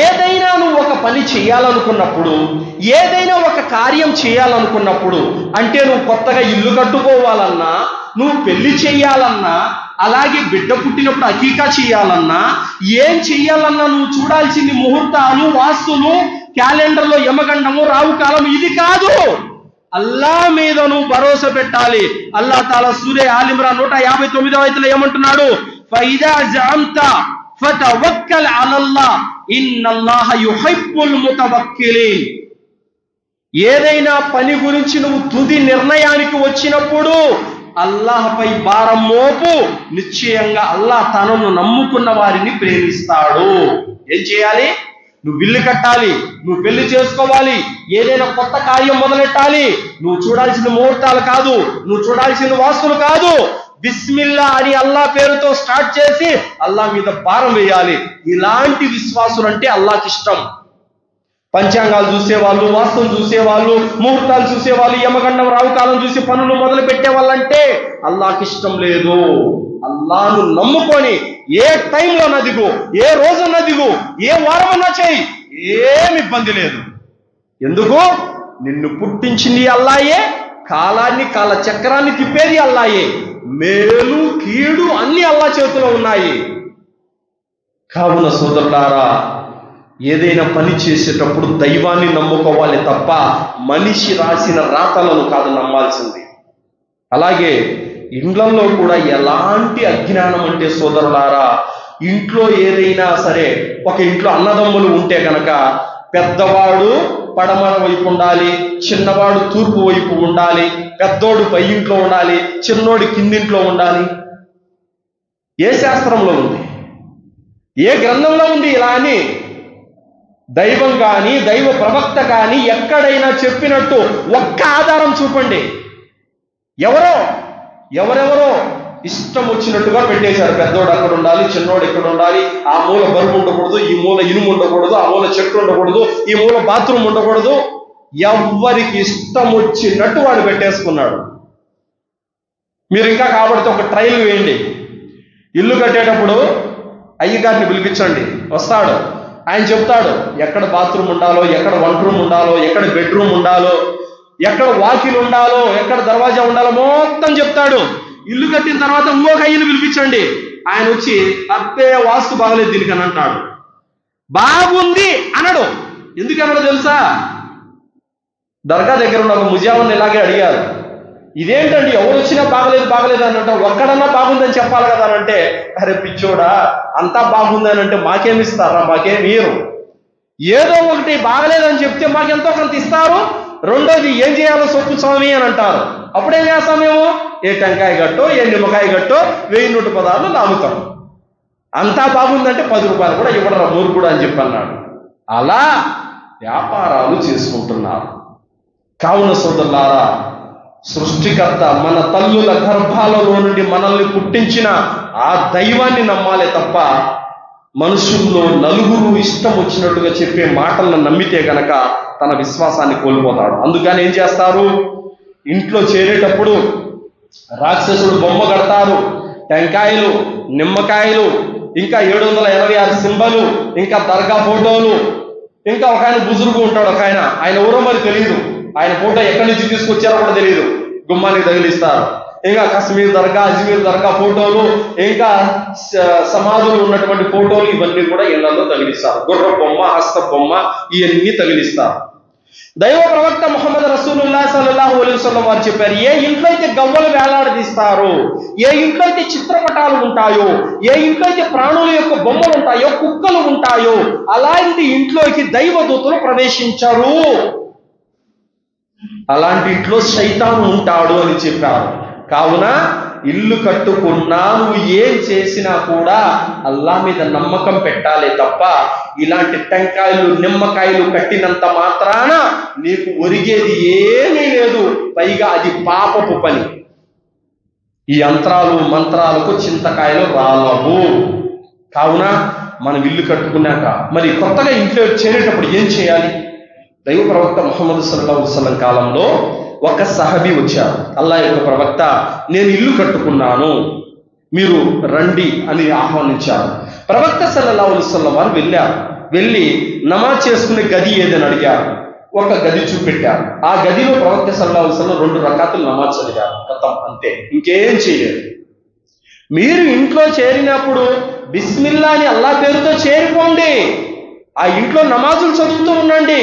Speaker 1: ఏదైనా నువ్వు ఒక పని చేయాలనుకున్నప్పుడు, ఏదైనా ఒక కార్యం చేయాలనుకున్నప్పుడు, అంటే నువ్వు కొత్తగా ఇల్లు కట్టుకోవాలన్నా, నువ్వు పెళ్లి చేయాలన్నా, అలాగే బిడ్డ పుట్టినప్పుడు అకీకా చేయాలన్నా, ఏం చేయాలన్నా నువ్వు చూడాల్సింది ముహూర్తాలు, వాస్తులు, క్యాలెండర్లో యమగండము, రావుకాలం. ఇది కాదు. అల్లా మీద నువ్వు భరోసా పెట్టాలి. అల్లా తాలా సూరే ఆల్ ఇమ్రాన్ 159వ ఆయతలో ఏమంటున్నాడు? ఫైదా జఅమ్త ఫతవక్కల్ అలల్లాహ్ ఇన్నల్లాహ యుహిబ్బుల్ ముతవక్కిలీన్. ఏదైనా పని గురించి నువ్వు తుది నిర్ణయానికి వచ్చినప్పుడు అల్లాహపై భారం మోపు. నిశ్చయంగా అల్లాహ్ తనను నమ్ముకున్న వారిని ప్రేమిస్తాడు. ఏం చేయాలి? నువ్వు ఇల్లు కట్టాలి, నువ్వు పెళ్లి చేసుకోవాలి, ఏదైనా కొత్త కార్యం మొదలెట్టాలి. నువ్వు చూడాల్సిన ముహూర్తాలు కాదు, నువ్వు చూడాల్సిన వాస్తులు కాదు. బిస్మిల్లా అని అల్లా పేరుతో స్టార్ట్ చేసి అల్లా మీద భారం వేయాలి. ఇలాంటి విశ్వాసులు అంటే అల్లాకి ఇష్టం. పంచాంగాలు చూసేవాళ్ళు, వాస్తులు చూసేవాళ్ళు, ముహూర్తాలు చూసేవాళ్ళు, యమగండం రావుకాలం చూసి పనులు మొదలు పెట్టేవాళ్ళంటే అల్లాకి ఇష్టం లేదు. అల్లాను నమ్ముకొని ఏ టైంలో దిగు, ఏ రోజున దిగు, ఏ వారమన్నా చేయి, ఏమి ఇబ్బంది లేదు. ఎందుకు? నిన్ను పుట్టించింది అల్లాయే, కాలాన్ని కాల చక్రాన్ని తిప్పేది అల్లాయే. మేలు కీడు అన్ని అల్లా చేతిలో ఉన్నాయి. కావున సోదరులారా, ఏదైనా పని చేసేటప్పుడు దైవాన్ని నమ్ముకోవాలి తప్ప మనిషి రాసిన రాతలను కాదు నమ్మాల్సింది. అలాగే ఇండ్లలో కూడా ఎలాంటి అజ్ఞానం అంటే సోదరులారా, ఇంట్లో ఏదైనా సరే, ఒక ఇంట్లో అన్నదమ్ములు ఉంటే కనుక పెద్దవాడు పడమర వైపు ఉండాలి, చిన్నవాడు తూర్పు వైపు ఉండాలి, పెద్దోడు పై ఇంట్లో ఉండాలి, చిన్నోడు కిందింట్లో ఉండాలి. ఏ శాస్త్రంలో ఉంది? ఏ గ్రంథంలో ఉంది ఇలా అని? దైవం కానీ దైవ ప్రవక్త కానీ ఎక్కడైనా చెప్పినట్టు ఒక్క ఆధారం చూపండి. ఎవరెవరో ఇష్టం వచ్చినట్టుగా పెట్టేశారు. పెద్దోడు అక్కడ ఉండాలి, చిన్నోడు ఇక్కడ ఉండాలి, ఆ మూల బరువు ఉండకూడదు, ఈ మూల ఇనుము ఉండకూడదు, ఆ మూల చెట్టు ఉండకూడదు, ఈ మూల బాత్రూమ్ ఉండకూడదు. ఎవరికి ఇష్టం వచ్చినట్టు వాడు పెట్టేసుకున్నాడు. మీరు ఇంకా కాబట్టి ఒక ట్రయల్ వేయండి. ఇల్లు కట్టేటప్పుడు అయ్యగారిని పిలిపించండి, వస్తాడు. ఆయన చెప్తాడు ఎక్కడ బాత్రూమ్ ఉండాలో, ఎక్కడ వంట రూమ్ ఉండాలో, ఎక్కడ బెడ్రూమ్ ఉండాలో, ఎక్కడ వాకిల్ ఉండాలో, ఎక్కడ దర్వాజా ఉండాలో మొత్తం చెప్తాడు. ఇల్లు కట్టిన తర్వాత ఇంకొక అయ్యను పిలిపించండి. ఆయన వచ్చి అబ్బే వాస్తు బాగలేదు దీనికి అని అంటాడు. బాగుంది అనడు. ఎందుకు అన్నాడో తెలుసా? దర్గా దగ్గర ఉన్న ఒక ముజావన్ ఇలాగే అడిగారు, ఇదేంటండి ఎవరు వచ్చినా బాగలేదు అని అంటే, ఒక్కడన్నా బాగుందని చెప్పాలి కదా అని అంటే, అరే పిచ్చోడా, అంతా బాగుందని అంటే మాకేమిస్తారా? మాకేం మీరు ఏదో ఒకటి బాగలేదని చెప్తే మాకెంతో కొంత ఇస్తారు. రెండోది ఏం చేయాలో సొప్పు స్వామి అని అంటారు. అప్పుడేం చేస్తాం మేము? ఏ టెంకాయ గట్టో, ఏ నిమ్మకాయ గట్టో, 1110 లాగుతాం. అంతా బాగుందంటే 10 రూపాయలు కూడా ఇవ్వడరా మూర్ఖుడు అని చెప్పి అన్నాడు. అలా వ్యాపారాలు చేసుకుంటున్నారు. కావున సోదరులారా, సృష్టికర్త మన తల్లుల గర్భాలలో నుండి మనల్ని పుట్టించిన ఆ దైవాన్ని నమ్మాలే తప్ప మనుషుల్లో నలుగురు ఇష్టం వచ్చినట్టుగా చెప్పే మాటలను నమ్మితే గనక తన విశ్వాసాన్ని కోల్పోతాడు. అందుకని ఏం చేస్తారు? ఇంట్లో చేరేటప్పుడు రాక్షసుడు బొమ్మ కడతారు, టెంకాయలు, నిమ్మకాయలు, ఇంకా 786 సింబలు, ఇంకా దర్గా ఫోటోలు, ఇంకా ఒక ఆయన బుజుర్గు ఉంటాడు, ఒక ఆయన ఎవరో మరి తెలియదు, ఆయన ఫోటో ఎక్కడి నుంచి తీసుకొచ్చారో కూడా తెలియదు, గుమ్మానికి తగిలిస్తారు. ఇంకా కశ్మీర్ దర్గా, అజ్మీర్ దర్గా ఫోటోలు, ఇంకా సమాధులు ఉన్నటువంటి ఫోటోలు, ఇవన్నీ కూడా ఇళ్లలో తగిలిస్తారు. గుర్ర బొమ్మ, హస్త బొమ్మ, ఇవన్నీ తగిలిస్తారు. దైవ ప్రవక్త ముహమ్మద్ రసూలుల్లాహ్ సల్లల్లాహు అలైహి వసల్లం వారు చెప్పారు, ఏ ఇంట్లో అయితే గవ్వలు వేలాడదీస్తారో, ఏ ఇంట్లో అయితే చిత్రపటాలు ఉంటాయో, ఏ ఇంట్లో అయితే ప్రాణుల యొక్క బొమ్మలు ఉంటాయో, కుక్కలు ఉంటాయో, అలాంటి ఇంట్లోకి దైవదూతలు ప్రవేశించరు. అలాంటి ఇంట్లో శైతాను ఉంటాడు అని చెప్పారు. కావున ఇల్లు కట్టుకున్నా నువ్వు ఏం చేసినా కూడా అల్లా మీద నమ్మకం పెట్టాలి తప్ప ఇలాంటి టెంకాయలు, నిమ్మకాయలు కట్టినంత మాత్రాన నీకు ఒరిగేది ఏమీ లేదు. పైగా అది పాపపు పని. ఈ యంత్రాలు మంత్రాలకు చింతకాయలు రాలవు. కావున మనం ఇల్లు కట్టుకున్నాక మరి కొత్తగా ఇంట్లో చేరేటప్పుడు ఏం చేయాలి? దైవ ప్రవక్త ముహమ్మద్ సల్లల్లాహు అలైహి వసల్లం కాలంలో ఒక సహబీ వచ్చారు. అల్లా యొక్క ప్రవక్త, నేను ఇల్లు కట్టుకున్నాను, మీరు రండి అని ఆహ్వానించారు. ప్రవక్త సల్లల్లాహు అలైహి వసల్లం వారు వెళ్ళి నమాజ్ చేసుకునే గది ఏదని అడిగారు. ఒక గది చూపెట్టారు. ఆ గదిలో ప్రవక్త సల్లల్లాహు అలైహి వసల్లం 2 రకాతులు నమాజ్ చదివారు. ఖతం, అంతే, ఇంకేం చేయలేదు. మీరు ఇంట్లో చేరినప్పుడు బిస్మిల్లా అని అల్లా పేరుతో చేరిపోండి. ఆ ఇంట్లో నమాజులు చదువుతూ ఉండండి,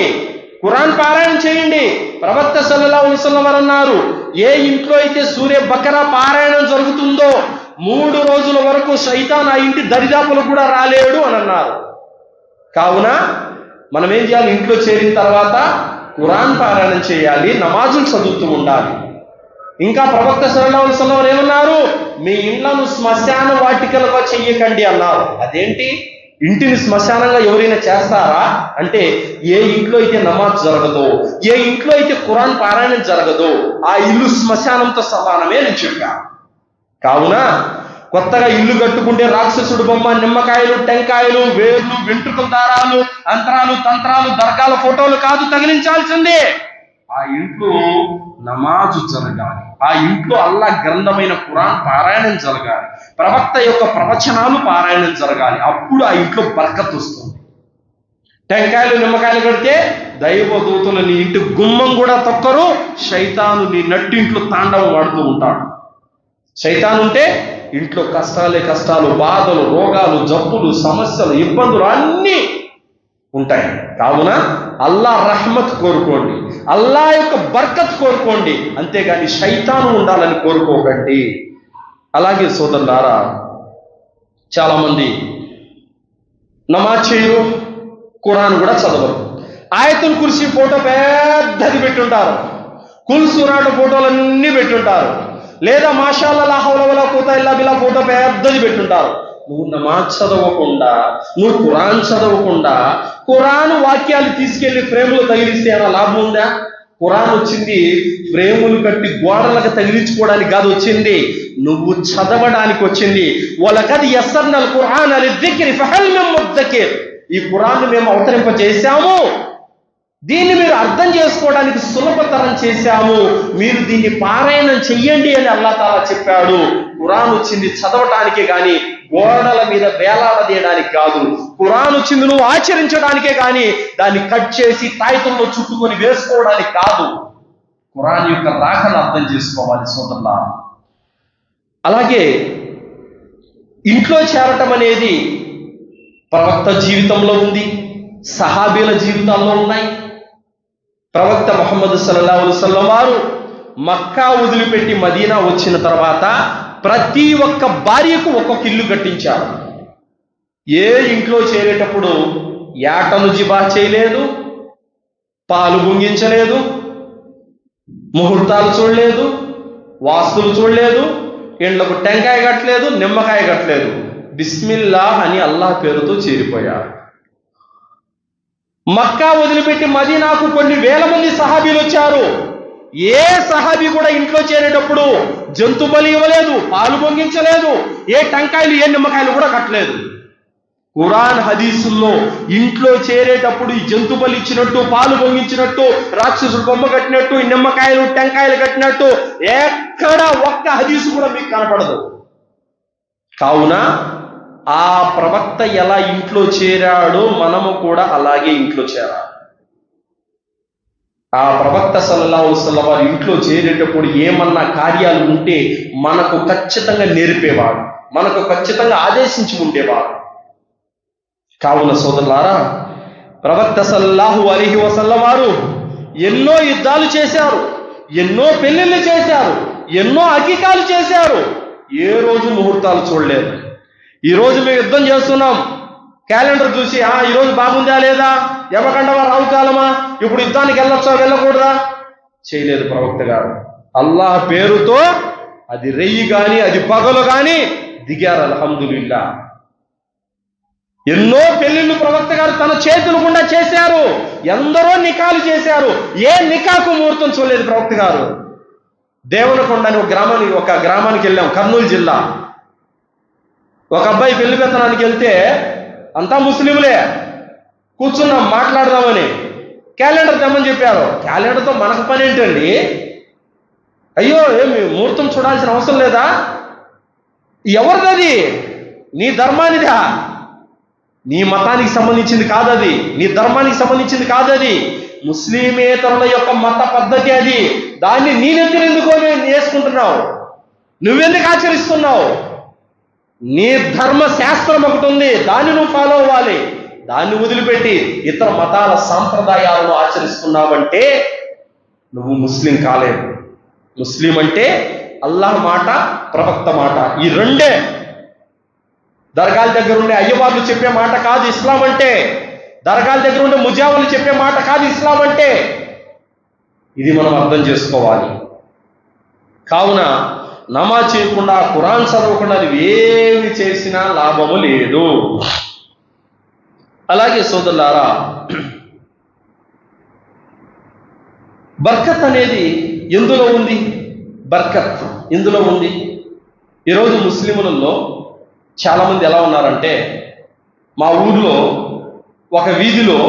Speaker 1: ఖురాన్ పారాయణం చేయండి. ప్రవక్త సల్లల్లాహు అలైహి వసల్లం వారు అన్నారు, ఏ ఇంట్లో అయితే సూర్య బకరా పారాయణం జరుగుతుందో 3 రోజుల వరకు శైతాన్ ఆ ఇంటి దరిదాపులకు కూడా రాలేడు అని అన్నారు. కావున మనం ఏం చేయాలి? ఇంట్లో చేరిన తర్వాత ఖురాన్ పారాయణం చేయాలి, నమాజులు చదువుతూ ఉండాలి. ఇంకా ప్రవక్త సల్లల్లాహు అలైహి వసల్లం ఏమన్నారు? మీ ఇండ్లను శ్మశాన వాటికలుగా చెయ్యకండి అన్నారు. అదేంటి? ఇంటిని శ్మశానంగా ఎవరైనా చేస్తారా అంటే, ఏ ఇంట్లో అయితే నమాజ్ జరగదో, ఏ ఇంట్లో అయితే ఖురాన్ పారాయణం జరగదో ఆ ఇల్లు శ్మశానంతో సమానమే అని చెప్పాను. కావున కొత్తగా ఇల్లు కట్టుకుంటే రాక్షసుడు బొమ్మ, నిమ్మకాయలు, టెంకాయలు, వేర్లు, వెంట్రుకల దారాలు, అంతరాలు, తంత్రాలు, దర్గాల ఫోటోలు కాదు తగిలించాల్సిందే. ఆ ఇంట్లో నమాజు జరగాలి, ఆ ఇంట్లో అల్లా గ్రంథమైన ఖురాన్ పారాయణం జరగాలి, ప్రవక్త యొక్క ప్రవచనాలు పారాయణం జరగాలి. అప్పుడు ఆ ఇంట్లో బర్కత్ వస్తుంది. టెంకాయలు, నిమ్మకాయలు కడితే దైవదూతలు నీ ఇంటి గుమ్మం కూడా తొక్కరు. శైతాను నీ నట్టింట్లో తాండవం వాడుతూ ఉంటాడు. శైతాను ఉంటే ఇంట్లో కష్టాలే కష్టాలు, బాధలు, రోగాలు, జబ్బులు, సమస్యలు, ఇబ్బందులు అన్నీ ఉంటాయి. కావున అల్లా రహ్మత్ కోరుకోండి, అల్లా యొక్క బర్కత్ కోరుకోండి, అంతేగాని శైతాను ఉండాలని కోరుకోకండి. అలాగే సోదరులారా, చాలామంది నమాజ్ చేయరు, ఖురాన్ కూడా చదవరు. ఆయతుల్ కుర్సీ ఫోటో పెద్దది పెట్టుంటారు, కుల్ సూరాట ఫోటోలన్నీ పెట్టుంటారు, లేదా మాషాల్లా లా హౌల వలా కువత ఇల్లా బిల్లా ఫోటో పెద్దది పెట్టుంటారు. నువ్వు నమాజ్ చదవకుండా, నువ్వు ఖురాన్ చదవకుండా ఖురాన్ వాక్యాలు తీసుకెళ్లి ఫ్రేములు తగిలిస్తే ఏమైనా లాభం ఉందా? ఖురాన్ వచ్చింది ఫ్రేములు కట్టి గోడలకు తగిలించుకోవడానికి కాదు వచ్చింది, నువ్వు చదవడానికి వచ్చింది. వలకద్ యస్సర్నల్ ఖురాన లిద్దిక్రి ఫహల్ మిన్ ముద్దకిర్. ఈ ఖురాన్ మేము అవతరింప చేశాము, దీన్ని మీరు అర్థం చేసుకోవడానికి సులభతరం చేశాము, మీరు దీన్ని పారాయణం చెయ్యండి అని అల్లాహ్ తాలా చెప్పాడు. ఖురాన్ వచ్చింది చదవటానికే కానీ గోడల మీద వేలాడదీయడానికి కాదు. ఖురాన్ వచ్చింది నువ్వు ఆచరించడానికే కానీ దాన్ని కట్ చేసి తాయితంలో చుట్టుకొని వేసుకోవడానికి కాదు. ఖురాన్ యొక్క రాకను అర్థం చేసుకోవాలి సోదరులా. అలాగే ఇంట్లో చేరటం అనేది ప్రవక్త జీవితంలో ఉంది, సహాబీల జీవితాల్లో ఉన్నాయి. ప్రవక్త ముహమ్మద్ సల్లల్లాహు అలైహి వసల్లం వారు మక్కా వదిలిపెట్టి మదీనా వచ్చిన తర్వాత ప్రతి ఒక్క భార్యకు ఒక్కొక్క ఇల్లు కట్టించారు. ఏ ఇంట్లో చేరేటప్పుడు యాటను జిబా చేయలేదు, పాలు గుంగించలేదు, ముహూర్తాలు చూడలేదు, వాస్తులు చూడలేదు, ఇండ్లకు టెంకాయ కట్టలేదు, నిమ్మకాయ కట్టలేదు, బిస్మిల్లా అని అల్లాహ్ పేరుతో చేరిపోయారు. మక్కా వదిలిపెట్టి మదీనాకు కొన్ని వేల మంది సహాబీలు వచ్చారు. ఏ సహాబీ కూడా ఇంట్లో చేరేటప్పుడు జంతు బలి ఇవ్వలేదు, పాలు పొంగించలేదు, ఏ టెంకాయలు ఏ నిమ్మకాయలు కూడా కట్టలేదు. ఖురాన్ హదీసుల్లో ఇంట్లో చేరేటప్పుడు ఈ జంతు బలి ఇచ్చినట్టు, పాలు పొంగించినట్టు, రాక్షసుడు బొమ్మ కట్టినట్టు, ఈ నిమ్మకాయలు టెంకాయలు కట్టినట్టు ఎక్కడ ఒక్క హదీసు కూడా మీకు కనపడదు. కావున ఆ ప్రవక్త ఎలా ఇంట్లో చేరాడో మనము కూడా అలాగే ఇంట్లో చేరాలి. ఆ ప్రవక్త సల్లల్లాహు అలైహి వసల్లం వారి ఇంట్లో చేరేటప్పుడు ఏమన్నా కార్యాలు ఉంటే మనకు ఖచ్చితంగా నేర్పేవాడు, మనకు ఖచ్చితంగా ఆదేశించి ఉండేవాడు. కావున సోదరులారా, ప్రవక్త సల్లల్లాహు అలైహి వసల్లం వారు ఎన్నో యుద్ధాలు చేశారు, ఎన్నో పెళ్లిళ్ళు చేశారు, ఎన్నో అకీకాలు చేశారు. ఏ రోజు ముహూర్తాలు చూడలేదు. ఈరోజు మేము యుద్ధం చేస్తున్నాం, క్యాలెండర్ చూసి ఈరోజు బాగుందా లేదా, యమగండమా రావు కాలమా, ఇప్పుడు యుద్ధానికి వెళ్ళొచ్చా వెళ్ళకూడదా, చేయలేదు ప్రవక్త గారు. అల్లాహ్ పేరుతో అది రెయ్యి కానీ అది పగలు కానీ దిగారు. అల్హమ్దులిల్లా. ఎన్నో పెళ్లిళ్ళు ప్రవక్త గారు తన చేతులు గుండా చేశారు, ఎందరో నికాలు చేశారు. ఏ నికాకు ముహూర్తం చూడలేదు ప్రవక్త గారు. దేవనకొండ అని ఒక గ్రామానికి వెళ్ళాం, కర్నూలు జిల్లా. ఒక అబ్బాయి పెళ్లి పెత్తనానికి వెళ్తే అంతా ముస్లింలే, కూర్చున్నాం మాట్లాడదామని. క్యాలెండర్ తెమ్మని చెప్పారు. క్యాలెండర్తో మనకు పని ఏంటండి? అయ్యో ఏమి ముహూర్తం చూడాల్సిన అవసరం లేదా? ఎవరిదది? నీ ధర్మానిదా? నీ మతానికి సంబంధించింది కాదది, నీ ధర్మానికి సంబంధించింది కాదది, ముస్లిమేతరుల యొక్క మత పద్ధతి అది. దాన్ని నేనెందుకు వేసుకుంటున్నావు? నువ్వెందుకు ఆచరిస్తున్నావు? నీ ధర్మ శాస్త్రం ఒకటి ఉంది, దాన్ని నువ్వు ఫాలో అవ్వాలి. దాన్ని వదిలిపెట్టి ఇతర మతాల సాంప్రదాయాలను ఆచరిస్తున్నావంటే నువ్వు ముస్లిం కాలేదు. ముస్లిం అంటే అల్లాహ్ మాట, ప్రవక్త మాట, ఈ రెండే. దర్గాల దగ్గర ఉండే అయ్యవార్లు చెప్పే మాట కాదు ఇస్లాం అంటే. దర్గాల దగ్గర ఉండే ముజావులు చెప్పే మాట కాదు ఇస్లాం అంటే. ఇది మనం అర్థం చేసుకోవాలి. కావున నమాజ్ చేయకుండా, ఖురాన్ చదవకుండా ఏమి చేసినా లాభము లేదు. అలాగే సోదరులారా, బర్కత్ అనేది ఎందులో ఉంది? బర్కత్ ఎందులో ఉంది? ఈరోజు ముస్లిములలో చాలామంది ఎలా ఉన్నారంటే, మా ఊర్లో ఒక వీధిలో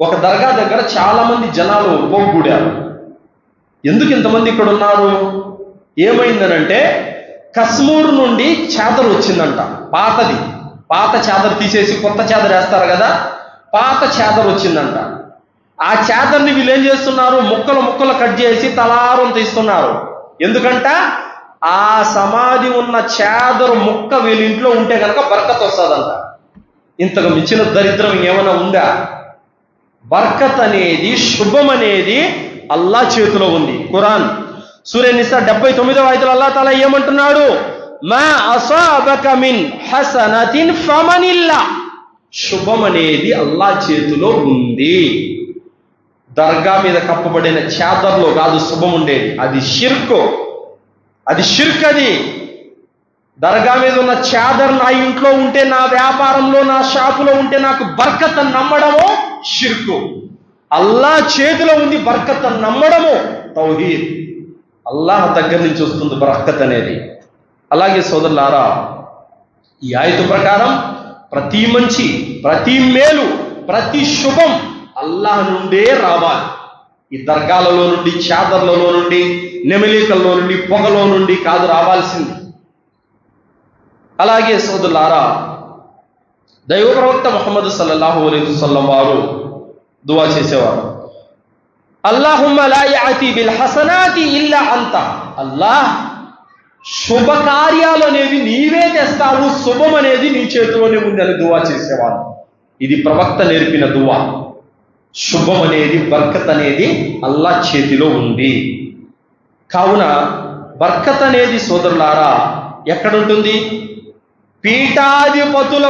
Speaker 1: ఒక దర్గా దగ్గర చాలామంది జనాలు పోగూడారు. ఎందుకు ఇంతమంది ఇక్కడ ఉన్నారు? ఏమైందనంటే, కశ్మూర్ నుండి చాదర్ వచ్చిందంట. పాత చాదర్ తీసేసి కొత్త చాదర్ వేస్తారు కదా, పాత చాదర్ వచ్చిందంట. ఆ చాదర్ని వీళ్ళు ఏం చేస్తున్నారు? ముక్కలు కట్ చేసి తలారం తీస్తున్నారు. ఎందుకంట ఆ సమాధి ఉన్న చాదరు ముక్క వీళ్ళ ఇంట్లో ఉంటే కనుక బర్కత్ వస్తుందంట. ఇంతకు మించిన దరిద్రం ఏమైనా ఉందా? బర్కత్ అనేది, శుభం అనేది అల్లా చేతిలో ఉంది. ఖురాన్ సూరా నిసా 79వ ఆయతలో అల్లాహ్ తాలా ఏమంటున్నాడు? మా అసాబక మిన్ హసనతిన్ ఫమనిల్లా. శుభం అనేది అల్లా చేతిలో ఉంది. దర్గా మీద కప్పబడిన చాదర్లో కాదు శుభం ఉండేది. అది షిర్క్. అది దర్గా మీద ఉన్న చాదర్ నా ఇంట్లో ఉంటే, నా వ్యాపారంలో, నా షాపులో ఉంటే నాకు బర్కత్ అని నమ్మడము షిర్కు. అల్లా చేతిలో ఉంది బర్కత్ అని నమ్మడము తౌహీద్. అల్లాహ్ దగ్గర నుంచి వస్తుంది బర్కత్ అనేది. అలాగే సోదరులారా, ఈ ఆయత ప్రకారం ప్రతి మంచి, ప్రతి మేలు, ప్రతి శుభం అల్లాహ్ నుండే రావాలి. ఈ దర్గాలలో నుండి, చాదర్లలో నుండి, నెమలికల్లో నుండి, పొగలో నుండి కాదు రావాల్సింది. అలాగే సోదరులారా, దైవ ప్రవక్త ముహమ్మద్ సల్లల్లాహు అలైహి వసల్లం వారు దువా చేసేవారు. అల్లాహుమ్మ లా యఅతి బిల్ హసనాతి ఇల్లా అంత. అల్లాహ్, శుభకార్యాలు అనేవి నీవే తెస్తావు, శుభం అనేది నీ చేతిలోనే ఉంది అని దువా చేసేవారు. ఇది ప్రవక్త నేర్పిన దువా. శుభం అనేది, బర్కత్ అనేది అల్లా చేతిలో ఉంది. కావున బర్కత్ అనేది సోదరులారా ఎక్కడుంటుంది? పీఠాధిపతుల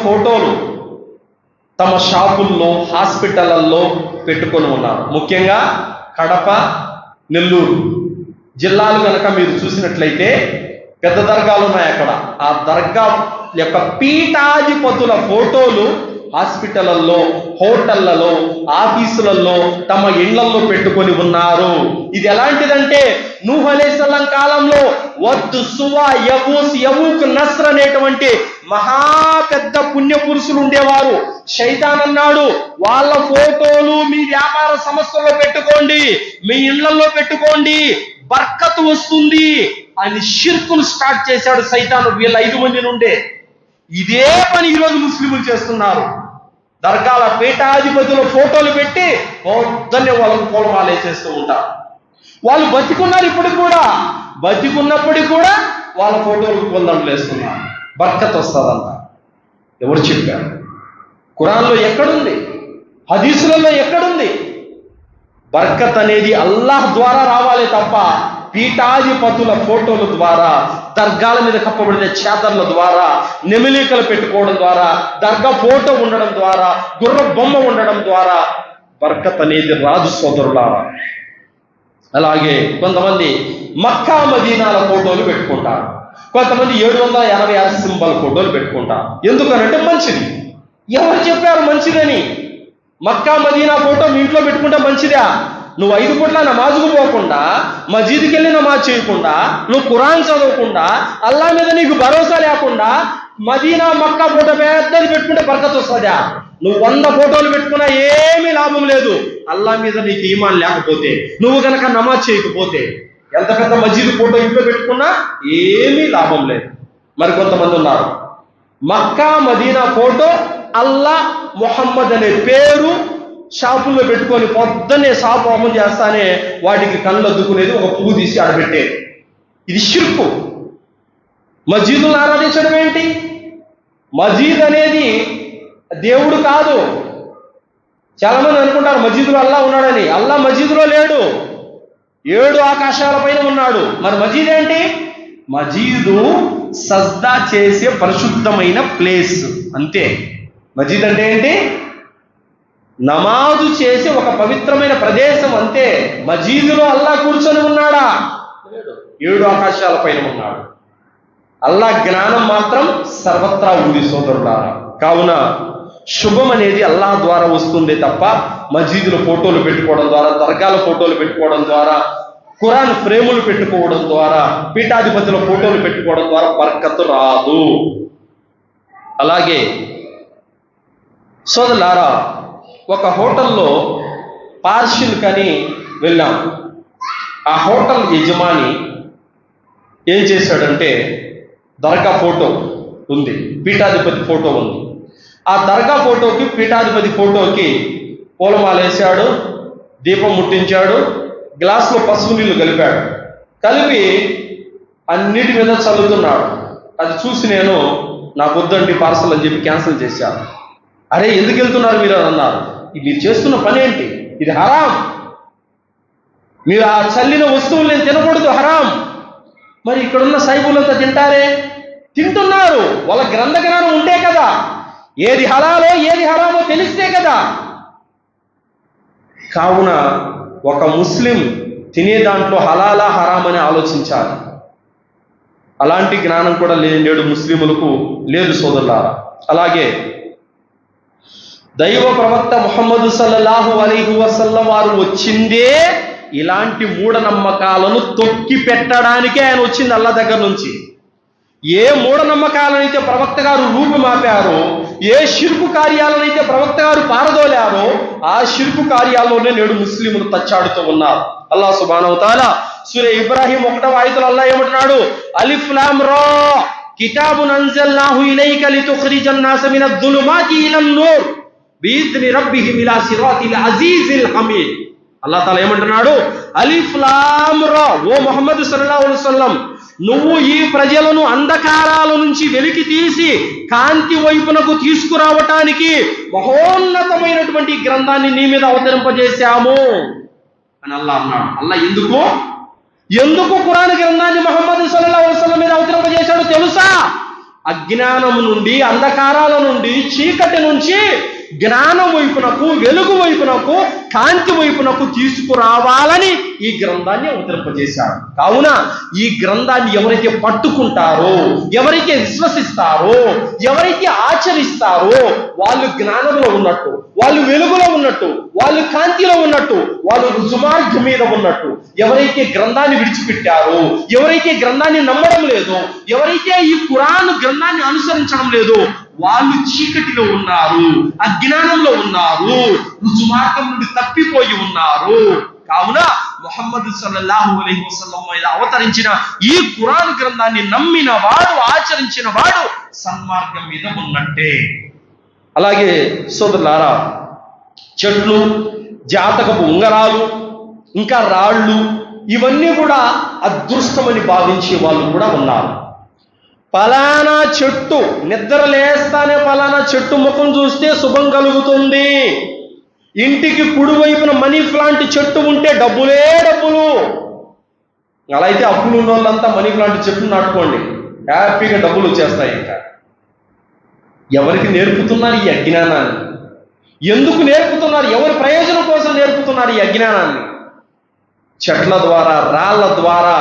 Speaker 1: ఫోటోలు తమ షాపుల్లో, హాస్పిటళ్లలో పెట్టుకొని ఉన్నారు. ముఖ్యంగా కడప, నెల్లూరు జిల్లాలు కనుక మీరు చూసినట్లయితే పెద్ద దర్గాలు ఉన్నాయి అక్కడ. ఆ దర్గా యొక్క పీఠాధిపతుల ఫోటోలు హాస్పిటళ్లలో, హోటళ్లలో, ఆఫీసులలో, తమ ఇళ్లలో పెట్టుకొని ఉన్నారు. ఇది ఎలాంటిదంటే, నూహ్ అలైహిస్సలాం కాలంలో వద్దు, సువా, యవూక్, నస్ర్ అనేటువంటి మహా పెద్ద పుణ్య పురుషులు ఉండేవారు. శైతాన్ అన్నాడు, వాళ్ళ ఫోటోలు మీ వ్యాపార సంస్థల్లో పెట్టుకోండి, మీ ఇళ్లలో పెట్టుకోండి, బర్కత్ వస్తుంది అని షిర్కును స్టార్ట్ చేశాడు సైతాను. వీళ్ళ 5 మంది నుండే ఇదే పని ఈరోజు ముస్లింలు చేస్తున్నారు. దర్గాల పీఠాధిపతుల ఫోటోలు పెట్టి పొద్దున్నే వాళ్ళకు పూలమాల వేసేస్తూ ఉంటారు. వాళ్ళు బతికున్నారు, బతికున్నప్పటికీ కూడా వాళ్ళ ఫోటోలకు పూలదండలు వేస్తున్నారు. బర్కత్ వస్తుందంట. ఎవరు చెప్పారు? ఖురాన్లో ఎక్కడుంది? హదీసులలో ఎక్కడుంది? బర్కత్ అనేది అల్లాహ్ ద్వారా రావాలి తప్ప పీఠాధిపతుల ఫోటోల ద్వారా, దర్గాల మీద కప్పబడిన చాదర్ల ద్వారా, నెమిలికలు పెట్టుకోవడం ద్వారా, దర్గా ఫోటో ఉండడం ద్వారా, గుర్ర బొమ్మ ఉండడం ద్వారా బర్కత్ అనేది రాదు సోదరులారా. అలాగే కొంతమంది మక్కా మదీనాల ఫోటోలు పెట్టుకుంటారు. కొంతమంది 786 సింబల్ ఫోటోలు పెట్టుకుంటారు. ఎందుకనంటే మంచిది. ఎవరు చెప్పారు మంచిదని? మక్కా మదీనా ఫోటో మీ ఇంట్లో పెట్టుకుంటే మంచిదా? నువ్వు 5 పూట్ల నమాజుకు పోకుండా, మసీదుకి వెళ్ళి నమాజ్ చేయకుండా, నువ్వు ఖురాన్ చదవకుండా, అల్లా మీద నీకు భరోసా లేకుండా మదీనా, మక్కా ఫోటో పెద్దది పెట్టుకుంటే బర్కత్ వస్తుందా? నువ్వు 100 ఫోటోలు పెట్టుకున్నా ఏమీ లాభం లేదు. అల్లా మీద నీకు ఈమాన్ లేకపోతే, నువ్వు కనుక నమాజ్ చేయకపోతే, ఎంత పెద్ద మసీదు ఫోటో ఇంట్లో పెట్టుకున్నా ఏమీ లాభం లేదు. మరి కొంతమంది ఉన్నారు, మక్కా మదీనా ఫోటో, అల్లా, ముహమ్మద్ అనే పేరు షాపుల్లో పెట్టుకొని పొద్దున్నే షాపు ఓపెన్ చేస్తానే వాటికి కళ్ళు అద్దుకునేది, ఒక పువ్వు తీసి ఆడబెట్టేది. ఇది షిర్కు. మసీదులను ఆరాధించడం ఏంటి? మసీద్ అనేది దేవుడు కాదు. చాలా మంది అనుకుంటారు మసీదులో అల్లా ఉన్నాడని. అల్లా మసీదులో లేడు, 7 ఆకాశాల పైన ఉన్నాడు. మరి మసీద్ ఏంటి? మసీదు సజ్దా చేసే పరిశుద్ధమైన ప్లేస్ అంతే. మసీద్ అంటే ఏంటి? నమాజు చేసి ఒక పవిత్రమైన ప్రదేశం అంతే. మజీదులో అల్లా కూర్చొని ఉన్నాడా? 7 ఆకాశాల పైన ఉన్నాడు. అల్లా జ్ఞానం మాత్రం సర్వత్రా ఉంది సోదరులారా. కావున శుభం అనేది అల్లా ద్వారా వస్తుంది తప్ప మజీదులో ఫోటోలు పెట్టుకోవడం ద్వారా, దర్గాల ఫోటోలు పెట్టుకోవడం ద్వారా, ఖురాన్ ఫ్రేములు పెట్టుకోవడం ద్వారా, పీఠాధిపతుల ఫోటోలు పెట్టుకోవడం ద్వారా బర్కత్ రాదు. అలాగే సోదరులారా, ఒక హోటల్లో పార్షిల్ కని వెళ్ళాం. ఆ హోటల్ యజమాని ఏం చేశాడంటే, దర్గా ఫోటో ఉంది, పీఠాధిపతి ఫోటో ఉంది. ఆ దర్గా ఫోటోకి, పీఠాధిపతి ఫోటోకి పూలమాల వేశాడు, దీపం ముట్టించాడు, గ్లాసులో పసుపు నీళ్లు కలిపాడు. కలిపి అన్నిటి మీద చల్లుతున్నాడు. అది చూసి నేను నాకు వద్దండి పార్సల్ అని చెప్పి క్యాన్సిల్ చేశాను. అరే ఎందుకు వెళ్తున్నారు మీరు అని అన్నారు. మీరు చేస్తున్న పని ఏంటి? ఇది హరాం. మీరు ఆ చల్లిన వస్తువులు నేను తినకూడదు, హరాం. మరి ఇక్కడున్న సైబులంతా తింటారే, తింటున్నారు. వాళ్ళ గ్రంథ జ్ఞానం ఉంటే కదా, ఏది హలాలో ఏది హరామో తెలిస్తే కదా. కావున ఒక ముస్లిం తినే దాంట్లో హలాలా హరామని ఆలోచించాలి. అలాంటి జ్ఞానం కూడా నేడు ముస్లిములకు లేదు సోదరులారా. అలాగే దైవ ప్రవక్త ముహమ్మదు సల్లల్లాహు అలైహి వసల్లం వారు వచ్చిందే ఇలాంటి మూఢనమ్మకాలను తొక్కి పెట్టడానికే ఆయన వచ్చింది అల్లా దగ్గర నుంచి. ఏ మూఢనమ్మకాలనైతే ప్రవక్త గారు రూపుమాపారో, ఏ షిర్కు కార్యాలనైతే ప్రవక్త గారు పారదోలారో, ఆ షిర్కు కార్యాల్లోనే నేడు ముస్లింలు తచ్చాడుతూ ఉన్నారు. అల్లాహ్ సుబ్హానహు వ తఆలా సూరా ఇబ్రాహీం 1వ ఆయతలో అల్లాహ్ ఏమంటున్నాడు? అలిఫ్ లామ్ రా కితాబున్ అన్జల్నాహు ఇలైక లితుఖ్రిజన్ నాస మినద్ దులుమాతి ఇలన్ నూర్ బిఇذن రబ్బిహిమ్ ఇలా సిరాతిల్ అజీజిల్ హమీద్. అల్లాహ్ తాలా ఏమంటున్నాడు? అలిఫ్ లామ్ రా, ఓ ముహమ్మద్ సల్లల్లాహు అలైహి వసల్లం, నువ్వు ఈ ప్రజలను అంధకారాల నుంచి వెలికి తీసి కాంతి వైపునకు తీసుకురావటానికి మహోన్నతమైనటువంటి గ్రంథాన్ని నీ మీద అవతరింపజేశాము అని అల్లాహ్ అన్నాడు. అల్లాహ్ ఎందుకు ఖురాన్ గ్రంథాన్ని ముహమ్మద్ సల్లల్లాహు అలైహి వసల్లం మీద అవతరింపజేశాడో తెలుసా? అజ్ఞానము నుండి, అంధకారాల నుండి, చీకటి నుంచి జ్ఞానం వైపునకు, వెలుగు వైపునకు, కాంతి వైపునకు తీసుకురావాలని ఈ గ్రంథాన్ని అవతరింపజేశాడు. కావున ఈ గ్రంథాన్ని ఎవరైతే పట్టుకుంటారో, ఎవరైతే విశ్వసిస్తారో, ఎవరైతే ఆచరిస్తారో వాళ్ళు జ్ఞానంలో ఉన్నట్టు, వాళ్ళు వెలుగులో ఉన్నట్టు, వాళ్ళు కాంతిలో ఉన్నట్టు, వాళ్ళు రుజుమార్గం మీద ఉన్నట్టు. ఎవరైతే గ్రంథాన్ని విడిచిపెట్టారో, ఎవరైతే గ్రంథాన్ని నమ్మడం లేదో, ఎవరైతే ఈ ఖురాన్ గ్రంథాన్ని అనుసరించడం లేదో వాళ్ళు చీకటిలో ఉన్నారు, అజ్ఞానంలో ఉన్నారు, రుజుమార్గం నుండి తప్పిపోయి ఉన్నారు. కావున ముహమ్మద్ సల్లల్లాహు అలైహి వసల్లం మీద అవతరించిన ఈ ఖురాన్ గ్రంథాన్ని నమ్మిన వాడు, ఆచరించిన వాడు సన్మార్గం మీద ఉన్నట్టే. అలాగే సోదరులారా, చెట్లు, జాతకపు ఉంగరాలు, ఇంకా రాళ్ళు, ఇవన్నీ కూడా అదృష్టమని భావించే వాళ్ళు కూడా ఉన్నారు. పలానా చెట్టు, నిద్ర లేస్తానే పలానా చెట్టు ముఖం చూస్తే శుభం కలుగుతుంది, ఇంటికి కుడివైపున మనీ ప్లాంట్ చెట్టు ఉంటే డబ్బులే డబ్బులు. అలా అయితే అప్పులు ఉన్న వాళ్ళంతా మనీ ప్లాంట్ చెట్టు నాటుకోండి, హ్యాపీగా డబ్బులు వచ్చేస్తాయి. ఇంకా ఎవరికి నేర్పుతున్నారు ఈ అజ్ఞానాన్ని? ఎందుకు నేర్పుతున్నారు? ఎవరి ప్రయోజనం కోసం నేర్పుతున్నారు ఈ అజ్ఞానాన్ని? చెట్ల ద్వారా, రాళ్ల ద్వారా,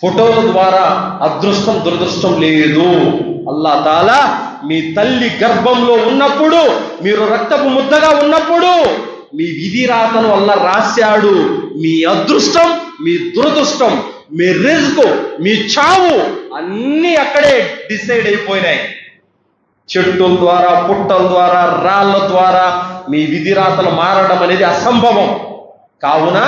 Speaker 1: ఫోటోల ద్వారా అదృష్టం దురదృష్టం లేదు. అల్లాహ్ తాలా మీ తల్లి గర్భంలో ఉన్నప్పుడు, మీరు రక్తపు ముద్దగా ఉన్నప్పుడు మీ విధి రాతను అల్లాహ్ రాశాడు. మీ అదృష్టం, మీ దురదృష్టం, మీ రిజ్క్, మీ చావు అన్నీ అక్కడే డిసైడ్ అయిపోయినాయి. చెట్టుల ద్వారా, పుట్టల ద్వారా, రాళ్ల ద్వారా మీ విధి రాతలు మారడం అనేది అసంభవం. కావున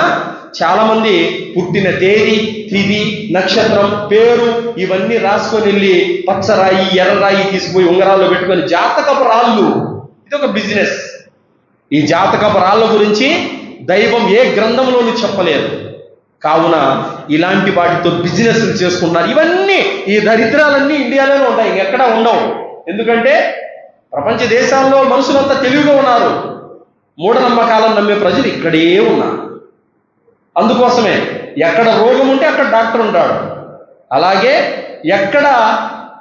Speaker 1: చాలా మంది పుట్టిన తేదీ, తిథి, నక్షత్రం, పేరు ఇవన్నీ రాసుకొని వెళ్ళి పచ్చరాయి, ఎర్రరాయి తీసుకుపోయి ఉంగరాల్లో పెట్టుకొని జాతకపు రాళ్ళు, ఇది ఒక బిజినెస్. ఈ జాతకపు రాళ్ళ గురించి దైవం ఏ గ్రంథంలోనూ చెప్పలేదు. కావున ఇలాంటి వాటితో బిజినెస్ చేసుకుంటున్నారు. ఇవన్నీ, ఈ దరిద్రాలన్నీ ఇండియాలోనే ఉంటాయి, ఎక్కడా ఉండవు. ఎందుకంటే ప్రపంచ దేశాల్లో మనుషులంతా తెలివిగా ఉన్నారు, మూఢనమ్మకాలను నమ్మే ప్రజలు ఇక్కడే ఉన్నారు. అందుకోసమే ఎక్కడ రోగం ఉంటే అక్కడ డాక్టర్ ఉంటాడు, అలాగే ఎక్కడ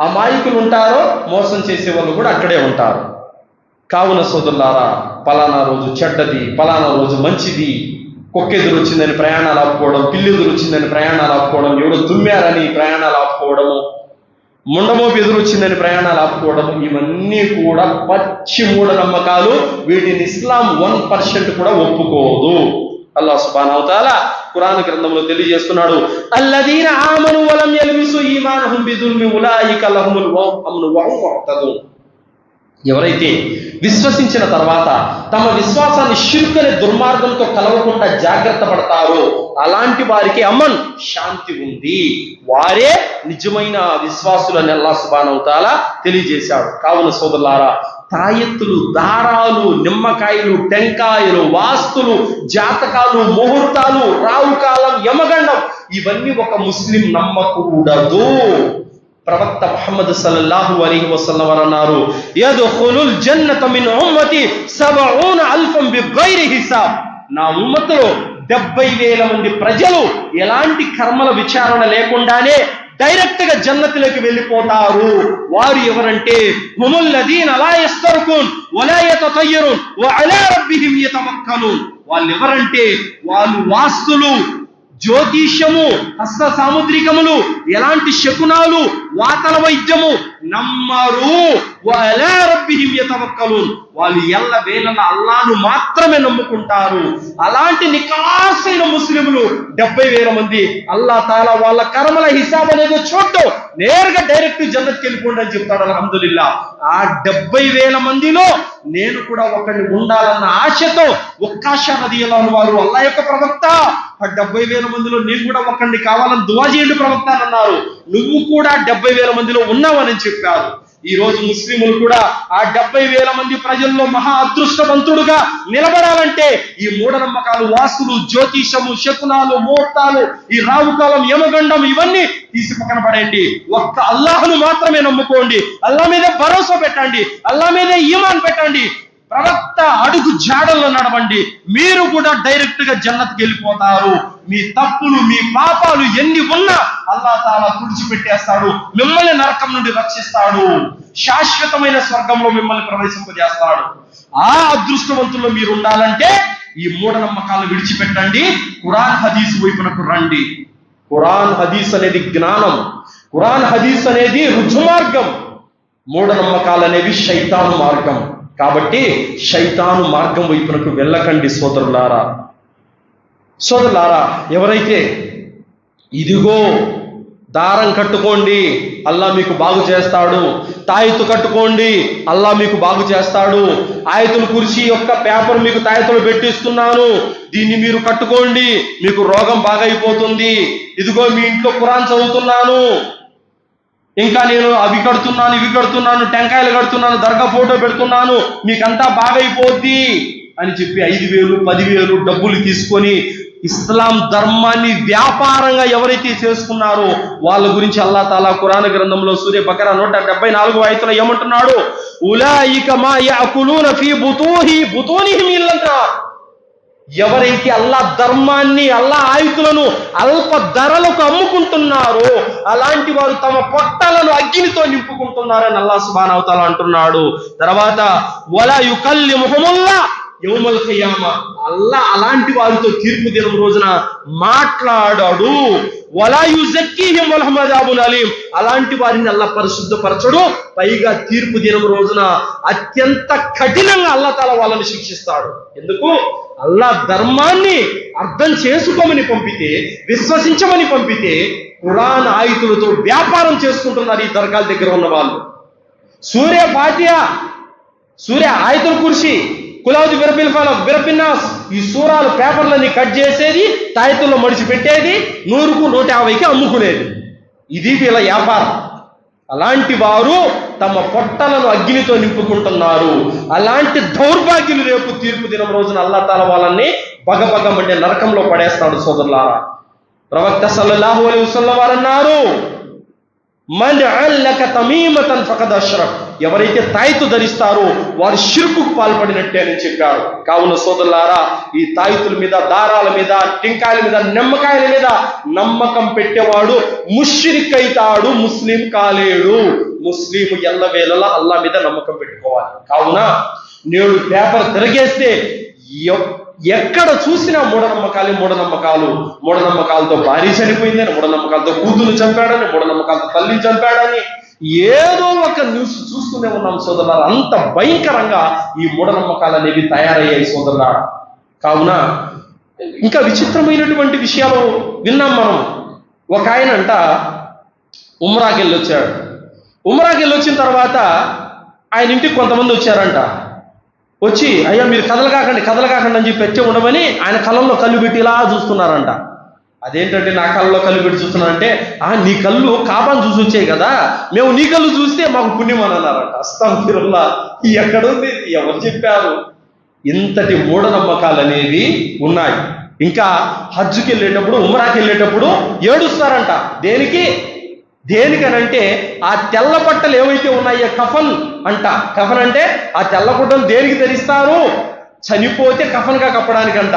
Speaker 1: అమాయకులు ఉంటారో మోసం చేసే వాళ్ళు కూడా అక్కడే ఉంటారు. కావున సోదరులారా, పలానా రోజు చెడ్డది, పలానా రోజు మంచిది, కుక్కెదురు వచ్చిందని ప్రయాణాలు ఆపుకోవడం, పిల్లెదురు వచ్చిందని ప్రయాణాలు ఆపుకోవడం, ఎవరో తుమ్మారని ప్రయాణాలు ఆపుకోవడము, ముండమోపు ఎదురు వచ్చిందని ప్రయాణాలు ఆపుకోవడం, ఇవన్నీ కూడా పచ్చి మూఢనమ్మకాలు. వీటిని ఇస్లాం 1% కూడా ఒప్పుకోదు. అల్లాహ్ సుబ్హానహు వ తఆలా ఖురాన్ గ్రంథంలో తెలియజేస్తున్నాడు, అల్లదీన ఆమను వలం యల్బిసు ఈమానహుం బిదుల్మి ఉలాయిక లహుముల్ అమ్ను వహుం ముహ్తదూన్. ఎవరైతే విశ్వసించిన తర్వాత తమ విశ్వాసాన్ని షిర్క్ అనే దుర్మార్గంతో కలవకుండా జాగ్రత్త పడతారో అలాంటి వారికి అమన్, శాంతి ఉంది, వారే నిజమైన విశ్వాసులని అల్లాహ్ సుబ్హానహు వ తఆలా తెలియజేశాడు. కావున సోదరులారా, తాయెత్తులు, దారాలు, నిమ్మకాయలు, టెంకాయలు, వాస్తులు, జాతకాలు, ముహూర్తాలు, రావుకాలం, యమగండం, ఇవన్నీ ఒక ముస్లిం నమ్మకూడదు. ప్రవక్త ముహమ్మద్ సల్లల్లాహు అలైహి వసల్లం వారు అన్నారు, యద్ఖులుల్ జన్నత మిన్ ఉమ్మతి 70,000 బిగైరి హిసాబ్. నా ఉమ్మతులో 70,000 మంది ప్రజలు ఎలాంటి కర్మల విచారణ లేకుండానే డైరెక్ట్ గా జన్నతులోకి వెళ్ళిపోతారు. వారు ఎవరంటే హుముల్లదీన లా యస్తర్కున్ వలా యతతయ్యరున్ వఅలా రబ్బిహిం యతవక్కలున్. వాళ్ళు ఎవరంటే వాళ్ళు వాస్తులు, జ్యోతిష్యము, హస్త సాముద్రికములు, ఎలాంటి శకునాలు, వాతల వైద్యము నమ్మరు. వఅలా రబ్బిహిం యతవక్కలున్. వాళ్ళు ఎల్ల వేళల అల్లాహ్ను మాత్రమే నమ్ముకుంటారు. అలాంటి నికాసైన ముస్లింలు 70,000 మంది అల్లాహ్ తాలా వాళ్ళ కర్మల హిసాబ్ అనేది చూడటం, నేరుగా డైరెక్ట్ జన్నత్కి వెళ్ళిపోండి అని చెప్తాడు. అల్హమ్దులిల్లా. ఆ 70,000 మందిలో నేను కూడా ఒకరిని ఉండాలన్న ఆశతో వక్కాషా రదియల్లాహు అన్హు వారు, అల్లాహ్ యొక్క ప్రవక్త, ఆ 70,000 మందిలో నేను కూడా ఒకరిని కావాలని దువా చేయండి ప్రవక్త అని అన్నారు. నువ్వు కూడా 70,000 మందిలో ఉన్నావని చెప్పారు. ఈ రోజు ముస్లింలు కూడా ఆ 70,000 మంది ప్రజల్లో మహా అదృష్టవంతుడుగా నిలబడాలంటే ఈ మూఢనమ్మకాలు, వాస్తులు, జ్యోతిషము, శకునాలు, ముహూర్తాలు, ఈ రావుకాలం, యమగండం, ఇవన్నీ తీసి పక్కన పడేయండి. ఒక్క అల్లాహ్ను మాత్రమే నమ్ముకోండి. అల్లాహ్ మీద భరోసా పెట్టండి. అల్లాహ్ మీద ఈమాన్ పెట్టండి. ప్రవక్త అడుగు జాడల్లో నడవండి. మీరు కూడా డైరెక్ట్ గా జన్నత్కి వెళ్ళిపోతారు. మీ తప్పులు, మీ పాపాలు ఎన్ని ఉన్నా అల్లాహ్ తాలా తుడిచిపెట్టేస్తాడు. మిమ్మల్ని నరకం నుండి రక్షిస్తాడు. శాశ్వతమైన స్వర్గంలో మిమ్మల్ని ప్రవేశింపజేస్తాడు. ఆ అదృష్టవంతుల్లో మీరు ఉండాలంటే ఈ మూఢనమ్మకాలను విడిచిపెట్టండి. ఖురాన్ హదీస్ వైపునకు రండి. ఖురాన్ హదీస్ అనేది జ్ఞానం. ఖురాన్ హదీస్ అనేది రుజుమార్గం. మూఢనమ్మకాలు అనేవి శైతాను మార్గం. కాబట్టి శైతాను మార్గం వైపునకు వెళ్ళకండి సోదరులారా. ఎవరైతే ఇదిగో దారం కట్టుకోండి అల్లాహ్ మీకు బాగు చేస్తాడు, తాయెత్తు కట్టుకోండి అల్లాహ్ మీకు బాగు చేస్తాడు, ఆయతుల్ కుర్సీ యొక్క పేపర్ మీకు తాయెత్తులు పెట్టిస్తున్నాను, దీన్ని మీరు కట్టుకోండి మీకు రోగం బాగైపోతుంది, ఇదిగో మీ ఇంట్లో ఖురాన్ చదువుతున్నాను, ఇంకా నేను అవి కడుతున్నాను, ఇవి కడుతున్నాను, టెంకాయలు కడుతున్నాను, దర్గా ఫోటో పెడుతున్నాను, మీకంతా బాగైపోద్ది అని చెప్పి 5,000, 10,000 డబ్బులు తీసుకొని ఇస్లాం ధర్మాన్ని వ్యాపారంగా ఎవరైతే చేసుకున్నారో వాళ్ళ గురించి అల్లాహ్ తాలా ఖురాన్ గ్రంథంలో సూర బకరా 174వ ఆయతలో ఏమంటున్నాడు? ఉలాయిక మా యఅకులూన ఫీ బుతూనిహిం ఇల్లన్నార్. ఎవరైతే అల్లాహ్ ధర్మాన్ని, అల్లాహ్ ఆయుతులను అల్ప ధరలకు అమ్ముకుంటున్నారో అలాంటి వారు తమ పొట్టలను అగ్నితో నింపుకుంటున్నారని అల్లాహ్ సుబ్హానహు వ తఆలా అంటున్నాడు. తర్వాత వలా యుకల్లిముహుముల్లాహ్ యౌమల్ ఖియామా. అల్లాహ్ అలాంటి వారితో తీర్పు దినం రోజున మాట్లాడాడు. వలా యుజక్కీహిం వలహుమ్ అజాబున్ అలీం. అలాంటి వారిని అల్లాహ్ పరిశుద్ధపరచడు. పైగా తీర్పు దినం రోజున అత్యంత కఠినంగా అల్లాహ్ తాలా వాళ్ళని శిక్షిస్తాడు. ఎందుకు? అల్లాహ్ ధర్మాన్ని అర్థం చేసుకోమని పంపితే, విశ్వసించమని పంపితే ఖురాన్ ఆయుతులతో వ్యాపారం చేసుకుంటున్నారు ఈ దర్గాల దగ్గర ఉన్న వాళ్ళు. సూర్య ఫాతిహా, సూర్య ఆయతుల్ కుర్సీ, కులౌజు బిరబిల్ ఫలక్, బిరబిన్నాస్, ఈ సూరాలు పేపర్లన్నీ కట్ చేసేది, తాయెత్తుల్లో మడిచి పెట్టేది, 100కు 150కి అమ్ముకునేది. ఇది వీళ్ళ వ్యాపారం. అలాంటి వారు తమ పొట్టలను అగ్నితో నింపుకుంటున్నారు. అలాంటి దౌర్భాగ్యులు రేపు తీర్పు దినం రోజున అల్లాహ్ తాలా వాళ్ళని బగబగమంటే నరకంలో పడేస్తాడు. సోదరులారా, ప్రవక్త సల్లల్లాహు అలైహి వసల్లం వారు అన్నారు, మన్ అల్లక తమీమతన్ ఫఖద్ అష్రక్. ఎవరైతే తాయెత్తు ధరిస్తారో వారు షిర్కుకు పాల్పడినట్టే అని చెప్పారు. కావున సోదరులారా, ఈ తాయెత్తుల మీద, దారాల మీద, టెంకాయల మీద, నిమ్మకాయల మీద నమ్మకం పెట్టేవాడు ముష్రిక్ అయితాడు, ముస్లిం కాలేడు. ముస్లిం ఎల్లవేళలా అల్లాహ్ మీద నమ్మకం పెట్టుకోవాలి. కావున నేడు పేపర్ తిరగేస్తే ఎక్కడ చూసినా మూఢనమ్మకాలతో భార్య చనిపోయిందని, మూఢనమ్మకాలతో కూతురు చంపాడని, మూఢనమ్మకాలతో తల్లిని చంపాడని ఏదో ఒక న్యూస్ చూస్తూనే ఉన్నాం సోదరులారా. అంత భయంకరంగా ఈ మూఢనమ్మకాలు అనేవి తయారయ్యాయి సోదరులారా. కావున ఇంకా విచిత్రమైనటువంటి విషయాలు విన్నాం మనం. ఒక ఆయన అంట ఉమ్రాకి వెళ్ళొచ్చాడు. ఉమ్రాకి వెళ్ళొచ్చిన తర్వాత ఆయన ఇంటికి కొంతమంది వచ్చారంట. వచ్చి అయ్యా మీరు కదలకాకండి అని చెప్పి ఎచ్చే ఉండమని ఆయన కళ్ళల్లో కళ్ళు పెట్టి ఇలా చూస్తున్నారంట. అదేంటంటే నా కళ్ళలో కళ్ళు పెట్టి చూస్తున్నానంటే, నీ కళ్ళు కాబాను చూసి వచ్చాయి కదా, మేము నీ కళ్ళు చూస్తే మాకు పుణ్యం అని అన్నారంట. అస్తాగ్ఫిరుల్లా, ఎక్కడుంది, ఎవరు చెప్పారు? ఇంతటి మూఢనమ్మకాలు అనేవి ఉన్నాయి. ఇంకా హజ్జుకి వెళ్ళేటప్పుడు, ఉమ్రాకి వెళ్ళేటప్పుడు ఏడుస్తారంట. దేనికనంటే ఆ తెల్ల బట్టలు ఏవైతే ఉన్నాయో కఫన్ అంట. కఫన్ అంటే ఆ తెల్ల గుడ్డలు దేనికి ధరిస్తారు? చనిపోతే కఫన్గా కప్పడానికంట.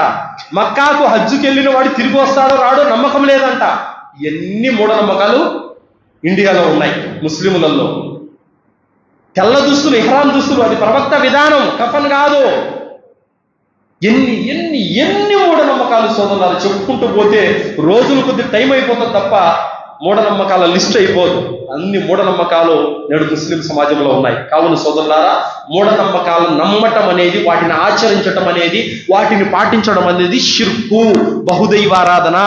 Speaker 1: మక్కాకు హజ్జుకి వెళ్ళిన వాడు తిరిగి వస్తాడో రాడో నమ్మకం లేదంట. ఎన్ని మూఢనమ్మకాలు ఇండియాలో ఉన్నాయి ముస్లిములలో. తెల్ల దుస్తులు, ఇహ్రాం దుస్తులు, అది ప్రవక్త విధానం, కఫన్ కాదు. ఎన్ని మూఢనమ్మకాలు సోదరులారా, చెప్పుకుంటూ పోతే రోజుల కొద్ది టైం అయిపోతుంది తప్ప మూఢనమ్మకాల లిస్ట్ అయిపోదు. అన్ని మూఢనమ్మకాలు నేడు ముస్లిం సమాజంలో ఉన్నాయి. కావున సోదరులారా, మూఢనమ్మకాలను నమ్మటం అనేది, వాటిని ఆచరించటం అనేది, వాటిని పాటించడం అనేది షిర్కు, బహుదైవారాధన.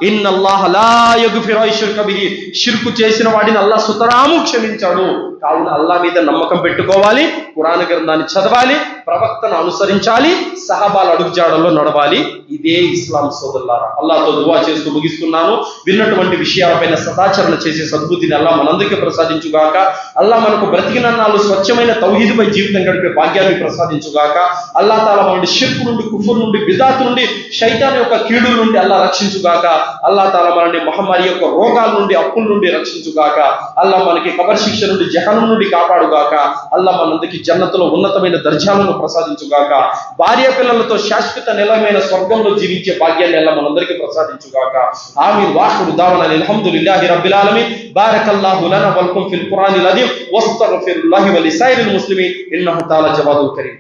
Speaker 1: ఇన్నల్లాహ లా యగ్ఫిరు అష్యుర్క బిహి, షిర్కు చేసిన వాడిని అల్లాహ్ సుతరాము క్షమించాడు. కావున అల్లాహ్ మీద నమ్మకం పెట్టుకోవాలి, ఖురాన్ గ్రంథాన్ని చదవాలి, ప్రవక్తను అనుసరించాలి, సహాబాల అడుగుజాడల్లో నడవాలి. ఇదే ఇస్లాం సోదరులారా. అల్లాహ్తో దువా చేస్తూ ముగిస్తున్నాను. విన్నటువంటి విషయాలపైన సదాచరణ చేసే సద్బుద్ధిని అల్లాహ్ మనందరికీ ప్రసాదించుగాక. అల్లాహ్ మనకు బ్రతికినన్నాళ్ళు స్వచ్ఛమైన తౌహీదుపై జీవితం గడిపే భాగ్యాన్ని ప్రసాదించుగాక. అల్లాహ్ తాలా మనల్ని షిర్కు నుండి, కుఫర్ నుండి, బిదాత్ నుండి, శైతాన్ యొక్క కీడుల నుండి అల్లాహ్ రక్షించుగాక. అల్లాహ్ తాలా మనల్ని మహమ్మారి యొక్క రోగాల నుండి, అప్పుల నుండి రక్షించుగాక. అల్లాహ్ మనకి కబర్ శిక్ష నుండి, జహన్నం నుండి కాపాడుగాక. అల్లాహ్ మనందరికీ జన్నతులో ఉన్నతమైన దర్జాలను ప్రసాదించుగాక. భార్య పిల్లలతో శాశ్వత నిలమైన స్వర్గంలో జీవించే భాగ్యాన్ని అల్లాహ్ మనందరికీ ప్రసాదించుగాక. ఆమీన్. వాఖిరు దావానా అల్హమ్దులిల్లాహి రబ్బిల్ ఆలమీన్. బారకల్లాహు లనా వలకుం ఫిల్ ఖురానిల్ అజీమ్ వస్తగ్ఫిరుల్లాహి వలిసాయిరిల్ ముస్లిమీన్ ఇన్నహు తఆలా జవాదుల్ కరీం.